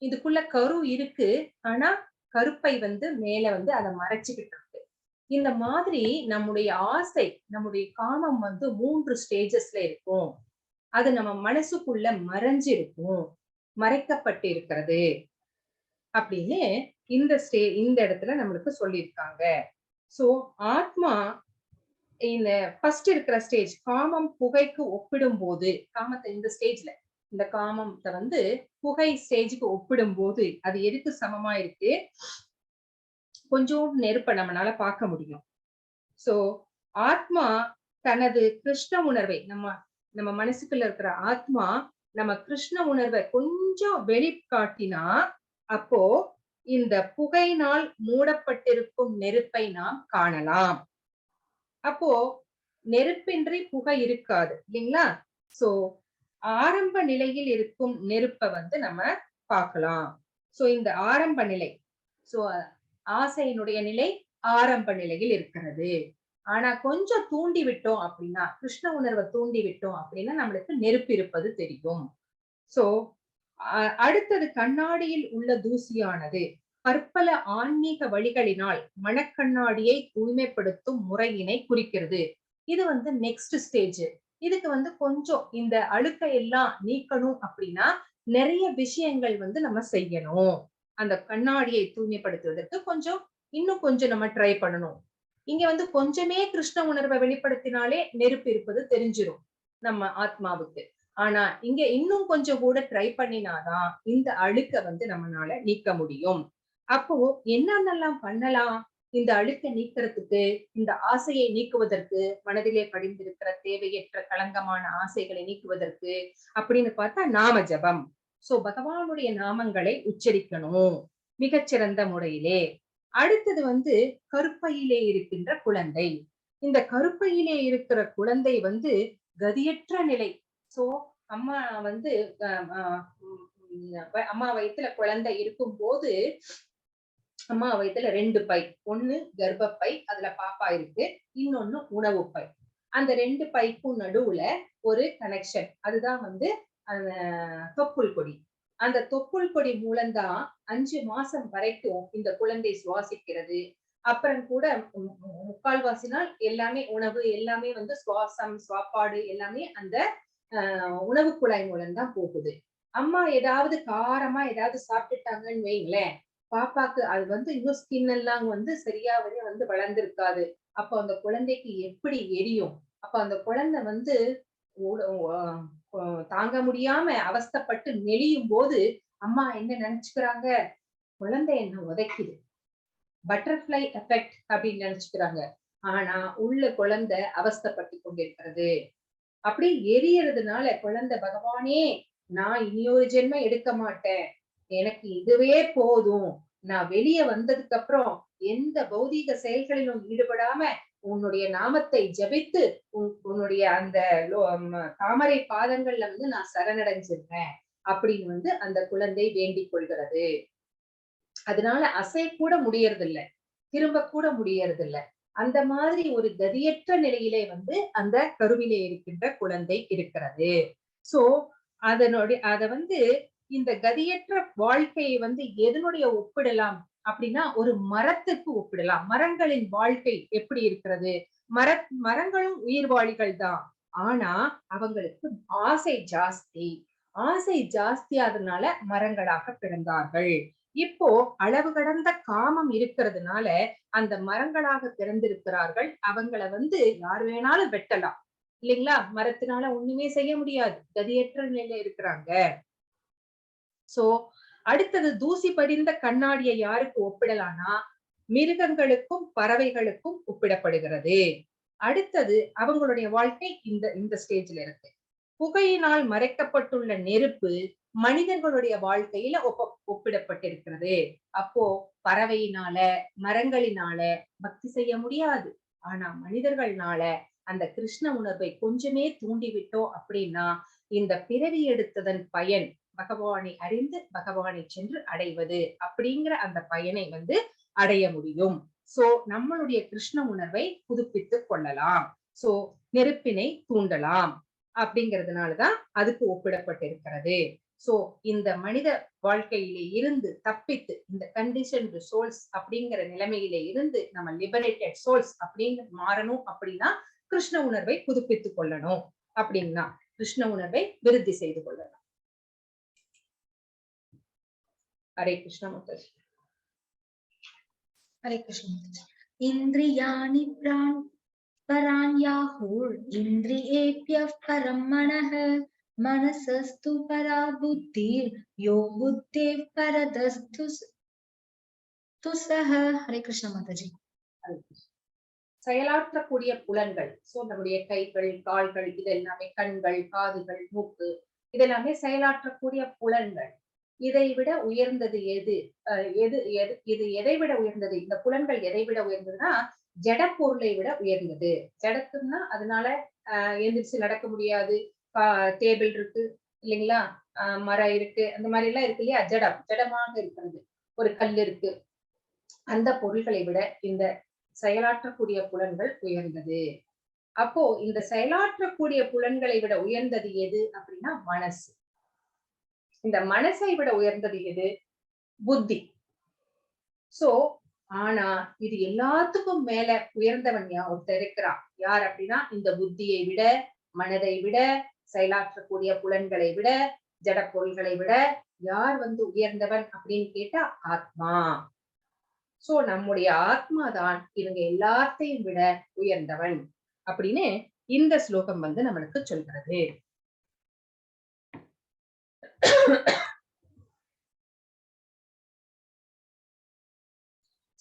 இதுக்குள்ள கரு இருக்கு, ஆனா கருப்பை வந்து மேல வந்து அதை மறைச்சுக்கிட்டு இருக்கு. இந்த மாதிரி நம்முடைய ஆசை, நம்முடைய காமம் வந்து 3 ஸ்டேஜஸ்ல இருக்கும். அது நம்ம மனசுக்குள்ள மறைஞ்சிருக்கும், மறைக்கப்பட்டு இருக்கிறது அப்படின்னு இந்த இடத்துல நம்மளுக்கு சொல்லியிருக்காங்க. சோ ஆத்மா இந்த ஃபர்ஸ்ட் இருக்கிற ஸ்டேஜ் காமம் புகைக்கு ஒப்பிடும் போது, காமத்தை இந்த ஸ்டேஜ்ல இந்த காமத்தை வந்து புகை ஸ்டேஜுக்கு ஒப்பிடும் போது அது எதுக்கு சமமா இருக்கு? கொஞ்சம் நெருப்ப நம்மளால பார்க்க முடியும். சோ ஆத்மா தனது கிருஷ்ண உணர்வை நம்ம மனசுக்குள்ள இருக்கிற ஆத்மா நம்ம கிருஷ்ண உணர்வை கொஞ்சம் வெளிக்காட்டினா அப்போ இந்த புகையினால் மூடப்பட்டிருக்கும் நெருப்பை நாம் காணலாம். அப்போ நெருப்பின்றி புகை இருக்காது இல்லைங்களா? சோ ஆரம்ப நிலையில் இருக்கும் நெருப்பை வந்து நம்ம பார்க்கலாம். சோ இந்த ஆரம்ப நிலை, சோ ஆசையினுடைய நிலை ஆரம்ப நிலையில் இருக்கிறது. ஆனா கொஞ்சம் தூண்டி விட்டோம் அப்படின்னா, கிருஷ்ண உணர்வை தூண்டி விட்டோம் அப்படின்னா நம்மளுக்கு நெருப்பு இருப்பது தெரியும். சோ அடுத்தது கண்ணாடியில் உள்ள தூசியானது பற்பல ஆன்மீக வழிகளினால் மனக்கண்ணாடியை தூய்மைப்படுத்தும் முறையினை குறிக்கிறது. இது வந்து நெக்ஸ்ட் ஸ்டேஜ். இதுக்கு வந்து கொஞ்சம் இந்த அழுக்கை எல்லாம் நீக்கணும் அப்படின்னா நிறைய விஷயங்கள் வந்து நம்ம செய்யணும். அந்த கண்ணாடியை தூய்மைப்படுத்துவதற்கு இன்னும் கொஞ்சம் நம்ம ட்ரை பண்ணணும். இங்க வந்து கொஞ்சமே கிருஷ்ண உணர்வை வெளிப்படுத்தினாலே நெருப்பு இருப்பது தெரிஞ்சிரும் நம்ம ஆத்மாவுக்கு. ஆனா இங்க இன்னும் கொஞ்சம் கூட ட்ரை பண்ணினாதான் இந்த அழுக்க வந்து நம்மளால நீக்க முடியும். அப்போ என்னென்னலாம் பண்ணலாம் இந்த அழுக்க நீக்கிறதுக்கு, இந்த ஆசையை நீக்குவதற்கு, மனதிலே படிந்திருக்கிற தேவையற்ற களங்கமான ஆசைகளை நீக்குவதற்கு அப்படின்னு பார்த்தா நாம ஜபம். சோ பகவானுடைய நாமங்களை உச்சரிக்கணும் மிகச்சிறந்த முறையிலே. அடுத்தது வந்து கருப்பையிலே இருக்கின்ற குழந்தை. இந்த கருப்பையிலே இருக்கிற குழந்தை வந்து கதியற்ற நிலை. சோ அம்மா வந்து அம்மா வயித்துல குழந்தை இருக்கும் போது அம்மா வயித்துல 2 பை, ஒண்ணு கர்ப்பப்பை, அதுல பாப்பா இருக்கு, இன்னொன்னு உணவு பை. அந்த 2 பைக்கும் நடுவுல ஒரு கனெக்ஷன், அதுதான் வந்து அந்த தொப்புள் கொடி. அந்த தொப்புள் கொடி மூலம்தான் 5 மாசம் வரைக்கும் இந்த குழந்தை சுவாசிக்கிறது. அப்புறம் கூட முக்கால்வாசினால் எல்லாமே உணவு, எல்லாமே வந்து சுவாசம், சாப்பாடு எல்லாமே அந்த உணவு குழாய் மூலம்தான் போகுது. அம்மா ஏதாவது காரமா ஏதாவது சாப்பிட்டுட்டாங்கன்னு வைங்களேன், பாப்பாக்கு அது வந்து இன்னும் ஸ்கின் எல்லாம் வந்து சரியாவே வந்து வளர்ந்திருக்காது. அப்போ அந்த குழந்தைக்கு எப்படி எரியும்? அப்ப அந்த குழந்தை வந்து தாங்க முடியாம அவஸ்தைப்பட்டு நெளியும் போது அம்மா என்ன நினைச்சுக்கிறாங்க? குழந்தை என்ன உதைக்குது, பட்டர்ஃப்ளை எஃபெக்ட் அப்படின்னு நினைச்சுக்கிறாங்க. ஆனா உள்ள குழந்தை அவஸ்தைப்பட்டு கொண்டிருக்கிறது. அப்படி எரியறதுனால குழந்தை, பகவானே நான் இனியொரு ஜென்மம் எடுக்க மாட்டேன், எனக்கு இதுவே போதும், நான் வெளியே வந்ததுக்கு அப்புறம் எந்த பௌதீக செயல்களிலும் ஈடுபடாம உன்னுடைய நாமத்தை ஜபித்து உன்னுடைய அந்த தாமரை பாதங்கள்ல நான் சரணடைஞ்சிருக்கேன் அப்படின்னு அந்த குழந்தை வேண்டிக் கொள்கிறது. அதனால அசை கூட முடியறது இல்ல, திரும்ப கூட முடியறது இல்ல. அந்த மாதிரி ஒரு கதியற்ற நிலையிலே அந்த கருவிலே இருக்கின்ற குழந்தை இருக்கிறது. சோ அத இந்த கதியற்ற வாழ்க்கையை எதனுடைய ஒப்பிடலாம் அப்படின்னா, ஒரு மரத்துக்கு ஒப்பிடலாம். மரங்களின் வாழ்க்கை எப்படி இருக்கிறது? மரங்களும் உயிர்வாழிகள் தான். ஆனா அவங்களுக்கு ஆசை ஜாஸ்தி. ஆசை ஜாஸ்தியாதனால மரங்களாக பிறந்தார்கள். இப்போ அளவு கடந்த காமம் இருக்கிறதுனால அந்த மரங்களாக பிறந்திருக்கிறார்கள். அவங்கள யார் வேணாலும் வெட்டலாம் இல்லைங்களா? மரத்தினால ஒண்ணுமே செய்ய முடியாது, கதியற்ற நிலையில இருக்கிறாங்க. சோ அடுத்தது தூசி படிந்த கண்ணாடியை யாருக்கு ஒப்பிடலாம்னா, மிருகங்களுக்கும் பறவைகளுக்கும் ஒப்பிடப்படுகிறது. அடுத்தது அவங்களுடைய வாழ்க்கை இந்த ஸ்டேஜ்ல இருக்கு. புகையினால் மறைக்கப்பட்டுள்ள நெருப்பு மனிதர்களுடைய வாழ்க்கையில ஒப்பிடப்பட்டிருக்கிறது. அப்போ பறவையினால, மரங்களினால பக்தி செய்ய முடியாது. ஆனா மனிதர்கள்னால அந்த கிருஷ்ண உணர்வை கொஞ்சமே தூண்டிவிட்டோம் அப்படின்னா, இந்த பிறவி எடுத்ததன் பயன் பகவானை அறிந்து பகவானை சென்று அடைவது அப்படிங்கிற அந்த பயனை அடைய முடியும். சோ நம்மளுடைய கிருஷ்ண உணர்வை புதுப்பித்துக் கொள்ளலாம். சோ நெருப்பினை தூண்டலாம் அப்படிங்கிறதுனாலதான் அதுக்கு ஒப்பிடப்பட்டிருக்கிறது. சோ இந்த மனித வாழ்க்கையிலே இருந்து தப்பித்து இந்த கண்டிஷன்டு சோல்ஸ் அப்படிங்கிற நிலைமையிலே இருந்து நம்ம லிபரேட்டட் சோல்ஸ் அப்படிங்கிற மாறணும் அப்படின்னா கிருஷ்ண உணர்வை புதுப்பித்துக் கொள்ளணும். அப்படின்னா கிருஷ்ண உணர்வை விருத்தி செய்து கொள்ளலாம். ஹரே கிருஷ்ண மாதாஜி. ஹரே கிருஷ்ண மாதாஜி. இந்திரியாணி பராண்யாஹுர் இந்திரியேப்யः பரம் மனः மனசஸ்து பரா புத்திர் யோ புத்தேர் பரதஸ்து சஹ. ஹரே கிருஷ்ண மாதாஜி. செயலாற்றக்கூடிய புலன்கள், சோ நம்முடைய கைகள், கால்கள், இது எல்லாமே கண்கள், காதுகள், மூக்கு, இதெல்லாமே செயலாற்றக்கூடிய புலன்கள். இதை விட உயர்ந்தது எது? இது எதை விட உயர்ந்தது? இந்த புலன்கள் எதை விட உயர்ந்ததுன்னா ஜட பொருளை விட உயர்ந்தது. ஜடத்துன்னா அதனால எந்திரிச்சு நடக்க முடியாது, டேபிள் இருக்கு இல்லைங்களா, மரம் இருக்கு, அந்த மாதிரி எல்லாம் இருக்கு இல்லையா, ஜடமாக இருக்கிறது. ஒரு கல் இருக்கு. அந்த பொருள்களை விட இந்த செயலாற்றக்கூடிய புலன்கள் உயர்ந்தது. அப்போ இந்த செயலாற்றக்கூடிய புலன்களை விட உயர்ந்தது எது அப்படின்னா மனசு. இந்த மனசை விட உயர்ந்தது எது? புத்தி. சோ ஆனா இது எல்லாத்துக்கும் மேல உயர்ந்தவன் ஒருத்தர் இருக்கிறான். யார் அப்படின்னா இந்த புத்தியை விட, மனதை விட, செயலாற்றக்கூடிய புலன்களை விட, ஜட பொருள்களை விட யார் உயர்ந்தவன் அப்படின்னு கேட்டா ஆத்மா. சோ நம்முடைய ஆத்மா தான் இவங்க எல்லாத்தையும் விட உயர்ந்தவன் அப்படின்னு இந்த ஸ்லோகம் நம்மளுக்கு சொல்கிறது.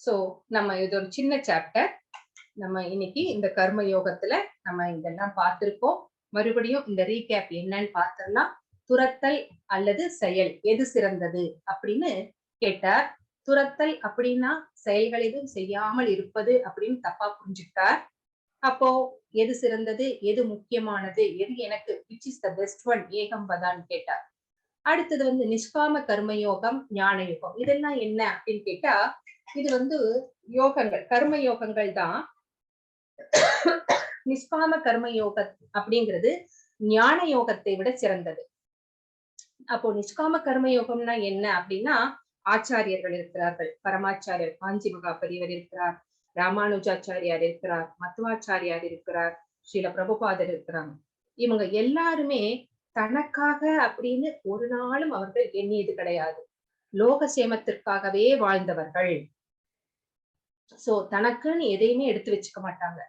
சோ நம்ம இது ஒரு சின்ன சாப்டர். நம்ம இன்னைக்கு இந்த கர்ம யோகத்துல நம்ம இதெல்லாம் பார்த்திருக்கோம். மறுபடியும் இந்த ரீகேப் என்னன்னு பார்த்திடலாம். துரத்தல் அல்லது செயல் எது சிறந்தது அப்படின்னு கேட்டார். துரத்தல் அப்படின்னா செயல்கள் எதுவும் செய்யாமல் இருப்பது அப்படின்னு தப்பா புரிஞ்சுக்கிட்டார். அப்போ எது சிறந்தது, எது முக்கியமானது, எது எனக்கு which is the best one ஏகம்பதான்னு கேட்டார். அடுத்தது நிஷ்காம கர்மயோகம், ஞான யோகம், இதெல்லாம் என்ன அப்படின்னு கேட்டா இது யோகங்கள், கர்ம யோகங்கள் தான். நிஷ்காம கர்ம யோகம் அப்படிங்கிறது ஞான யோகத்தை விட சிறந்தது. அப்போ நிஷ்காம கர்ம யோகம்னா என்ன அப்படின்னா, ஆச்சாரியர்கள் இருக்கிறார்கள். பரமாச்சாரியர் காஞ்சி மகா பெரியவர் இருக்கிறார், ராமானுஜாச்சாரியார் இருக்கிறார், மத்வாச்சாரியார் இருக்கிறார், ஸ்ரீல பிரபுபாதர் இருக்கிறாங்க. இவங்க எல்லாருமே தனக்காக அப்படின்னு ஒரு நாளும் அவர்கள் எண்ணியது கிடையாது. லோக சேமத்திற்காகவே வாழ்ந்தவர்கள். சோ தனக்குன்னு எதையுமே எடுத்து வச்சுக்க மாட்டாங்க.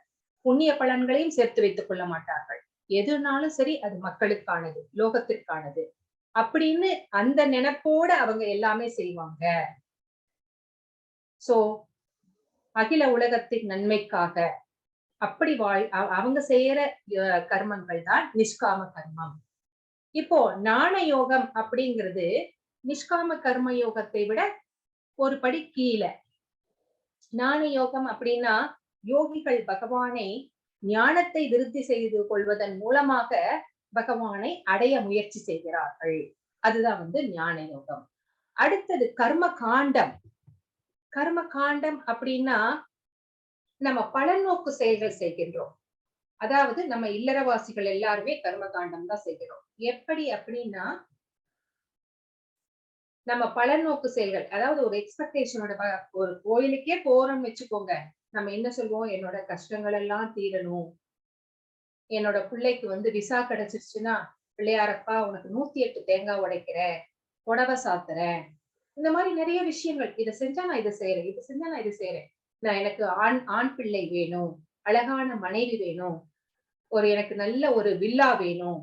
புண்ணிய பலன்களையும் சேர்த்து வைத்துக் கொள்ள மாட்டார்கள். எதுனாலும் சரி அது மக்களுக்கானது, லோகத்திற்கானது அப்படின்னு அந்த நினைப்போட அவங்க எல்லாமே செய்வாங்க. சோ அகில உலகத்தின் நன்மைக்காக அப்படி அவங்க செய்யற கர்மங்கள் தான் நிஷ்காம கர்மம். இப்போ ஞான யோகம் அப்படிங்கிறது நிஷ்காம கர்ம யோகத்தை விட ஒரு படி கீழே. ஞான யோகம் அப்படின்னா யோகிகள் பகவானை ஞானத்தை விருத்தி செய்து கொள்வதன் மூலமாக பகவானை அடைய முயற்சி செய்கிறார்கள். அதுதான் வந்து ஞான யோகம். அடுத்தது கர்ம காண்டம். கர்ம காண்டம் அப்படின்னா நம்ம பலநோக்கு செயல்கள் செய்கின்றோம். அதாவது நம்ம இல்லறவாசிகள் எல்லாருமே கர்ம காண்டம் தான் செய்கிறோம். எப்படி அப்படின்னா நம்ம பலநோக்கு செயல்கள், அதாவது ஒரு எக்ஸ்பெக்டேஷனோட, ஒரு கோயிலுக்கே போறோம்னு வச்சுக்கோங்க, நம்ம என்ன சொல்வோம், என்னோட கஷ்டங்கள் எல்லாம் தீரணும், என்னோட பிள்ளைக்கு வந்து விசா கிடைச்சிருச்சுன்னா பிள்ளையாரப்பா உனக்கு 108 தேங்காய் உடைக்கிறேன், புடவை சாத்துறேன், இந்த மாதிரி நிறைய விஷயங்கள். இதை செஞ்சா நான் இதை செய்யறேன், இதை செஞ்சா நான் இதை செய்யறேன், நான் எனக்கு ஆண் பிள்ளை வேணும், அழகான மனைவி வேணும், எனக்கு நல்ல ஒரு வில்லா வேணும்,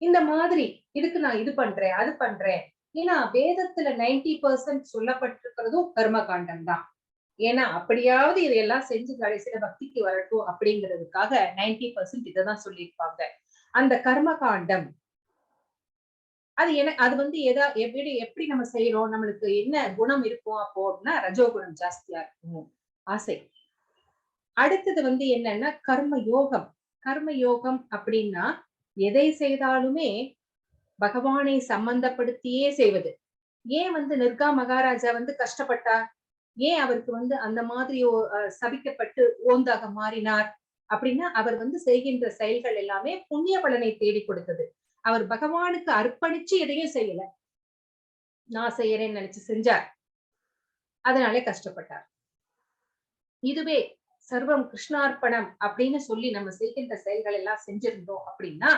இந்த மாதிரி இதுக்கு நான் இது பண்றேன் அது பண்றேன். ஏன்னா வேதத்துல 90% சொல்லப்பட்டிருக்கிறதும் கர்ம காண்டம் தான். ஏன்னா அப்படியாவது இதையெல்லாம் செஞ்சு கடைசியில பக்திக்கு வரட்டும் அப்படிங்கிறதுக்காக 90% இதைதான் சொல்லியிருப்பாங்க. அந்த கர்ம காண்டம் அது வந்து எப்படி நம்ம செய்யறோம், நம்மளுக்கு என்ன குணம் இருக்கும் அப்போ அப்படின்னா ரஜோகுணம் ஜாஸ்தியா இருக்கும், ஆசை. அடுத்தது வந்து என்னன்னா கர்ம யோகம். கர்ம யோகம் அப்படின்னா எதை செய்தாலுமே பகவானை சம்பந்தப்படுத்தியே செய்வது. ஏன் வந்து நிர்கா மகாராஜா வந்து கஷ்டப்பட்டார், ஏன் அவருக்கு வந்து அந்த மாதிரி சபிக்கப்பட்டு ஓந்தாக மாறினார் அப்படின்னா அவர் வந்து செய்கின்ற செயல்கள் எல்லாமே புண்ணிய பலனை தேடி கொடுத்தது. அவர் பகவானுக்கு அர்ப்பணிச்சு எதையும் செய்யல, நான் செய்யறேன்னு நினைச்சு செஞ்சார், அதனாலே கஷ்டப்பட்டார். இதுவே சர்வம் கிருஷ்ணார்ப்பணம் அப்படின்னு சொல்லி நம்ம செய்கின்ற செயல்கள் எல்லாம் செஞ்சிருந்தோம் அப்படின்னா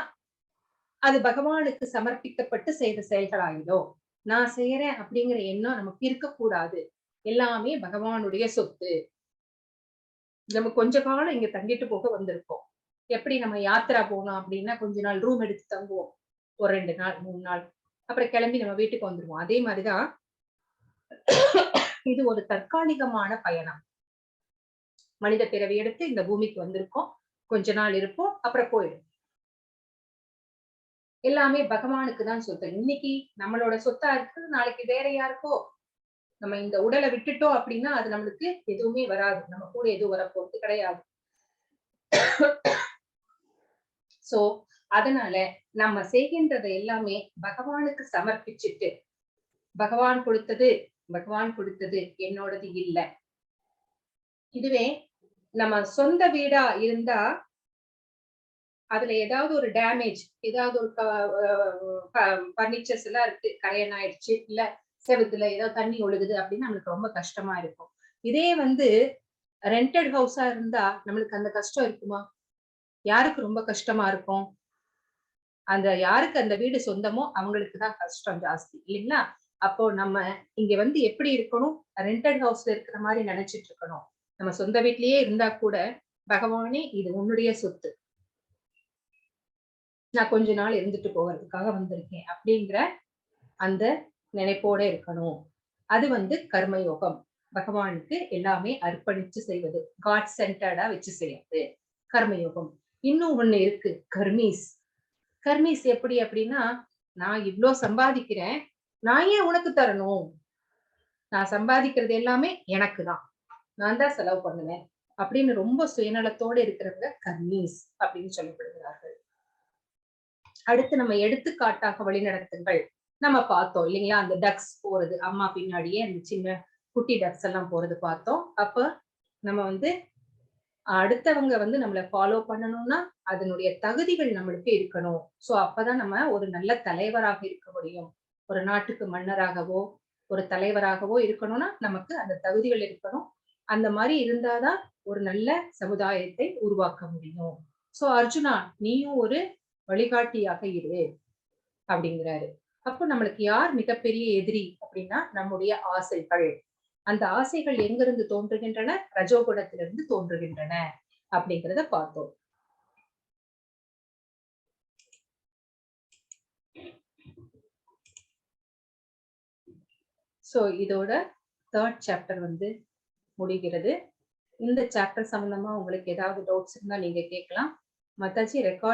அது பகவானுக்கு சமர்ப்பிக்கப்பட்டு செய்த செயல்களாயிடும். நான் செய்யறேன் அப்படிங்கிற எண்ணம் நமக்கு இருக்கக்கூடாது, எல்லாமே பகவானுடைய சொத்து. நம்ம கொஞ்ச காலம் இங்க தங்கிட்டு போக வந்திருக்கோம். எப்படி நம்ம யாத்திரா போனோம் அப்படின்னா கொஞ்ச நாள் ரூம் எடுத்து தங்குவோம், ஒரு 2 நாள் 3 நாள், அப்புறம் கிளம்பி நம்ம வீட்டுக்கு வந்துருவோம். அதே மாதிரிதான் இது ஒரு தற்காலிகமான பயணம். மனித பிறவி எடுத்து இந்த பூமிக்கு வந்திருக்கோம், கொஞ்ச நாள் இருப்போம், அப்புறம் போயிடும். எல்லாமே பகவானுக்கு தான் சொத்து. இன்னைக்கு நம்மளோட சொத்தா இருக்கு, நாளைக்கு வேற யாருக்கோ. நம்ம இந்த உடலை விட்டுட்டோம் அப்படின்னா அது நம்மளுக்கு எதுவுமே வராது, நம்ம கூட எதுவும் வரப்போறது கிடையாது. சோ அதனால நம்ம செய்கின்றதை எல்லாமே பகவானுக்கு சமர்ப்பிச்சுட்டு, பகவான் கொடுத்தது பகவான் கொடுத்தது, என்னோடது இல்ல. இதுவே நம்ம சொந்த வீடா இருந்தா அதுல ஏதாவது ஒரு டேமேஜ், ஏதாவது ஒரு பர்னிச்சர்ஸ் எல்லாம் இருக்கு, கரையன் ஆயிடுச்சு, இல்ல செவுத்துல ஏதோ தண்ணி ஒழுகுது அப்படின்னு நம்மளுக்கு ரொம்ப கஷ்டமா இருக்கும். இதே வந்து ரெண்டட் ஹவுஸா இருந்தா நம்மளுக்கு அந்த கஷ்டம் இருக்குமா? யாருக்கு ரொம்ப கஷ்டமா இருக்கும்? யாருக்கு அந்த வீடு சொந்தமோ அவங்களுக்கு தான் கஷ்டம் ஜாஸ்தி இல்லைங்களா? அப்போ நம்ம இங்க வந்து எப்படி இருக்கணும், ரெண்டட் ஹவுஸ்ல இருக்கிற மாதிரி நினைச்சிட்டு இருக்கணும். நம்ம சொந்த வீட்லயே இருந்தா கூட பகவானே இது உன்னுடைய சொத்து, நான் கொஞ்ச நாள் இருந்துட்டு போகிறதுக்காக வந்திருக்கேன் அப்படிங்கிற அந்த நினைப்போட இருக்கணும். அது வந்து கர்மயோகம். பகவானுக்கு எல்லாமே அர்ப்பணிச்சு செய்வது, காட் சென்டர்டா வச்சு செய்யறது கர்மயோகம். இன்னும் ஒண்ணு இருக்கு, கர்மீஸ். கர்மீஸ் எப்படி அப்படின்னா, நான் இவ்ளோ சம்பாதிக்கிறேன், நான் ஏன் உனக்கு தரணும், நான் சம்பாதிக்கிறது எல்லாமே எனக்கு தான், நான் தான் செலவு பண்ணுவேன் அப்படின்னு ரொம்ப சுயநலத்தோடு இருக்கிறவங்க கர்மீஸ் அப்படின்னு சொல்லப்படுகிறார்கள். அடுத்து நம்ம எடுத்துக்காட்டாக வழிநடத்துங்கள் நம்ம பார்த்தோம் இல்லைங்களா, அந்த டக்ஸ் போறது, அம்மா பின்னாடியே அந்த சின்ன குட்டி டக்ஸ் எல்லாம் போறது பார்த்தோம். அப்ப நம்ம வந்து அடுத்தவங்க வந்து நம்மளை ஃபாலோ பண்ணணும்னா அதனுடைய தகுதிகள் நம்மளுக்கு இருக்கணும். சோ அப்பதான் நம்ம ஒரு நல்ல தலைவராக இருக்க முடியும். ஒரு நாட்டுக்கு மன்னராகவோ ஒரு தலைவராகவோ இருக்கணும்னா நமக்கு அந்த தகுதிகள் இருக்கணும். அந்த மாதிரி இருந்தாதான் ஒரு நல்ல சமுதாயத்தை உருவாக்க முடியும். சோ அர்ஜுனா, நீயும் ஒரு வழிகாட்டியாக இரு அப்படிங்கிறாரு. அப்போ நம்மளுக்கு யார் மிகப்பெரிய எதிரி அப்படின்னா நம்முடைய ஆசைகள். அந்த ஆசைகள் எங்கிருந்து தோன்றுகின்றன, ரஜோகுணத்திலிருந்து தோன்றுகின்றன அப்படிங்கிறத பார்த்தோம். சோ இதோட 3rd சாப்டர் வந்து முடிகிறது. இந்த சாப்டர் சம்பந்தமா உங்களுக்கு ஏதாவது டவுட்ஸ் இருந்தா நீங்க கேட்கலாம். மாதாஜி ரெக்கார்டிங்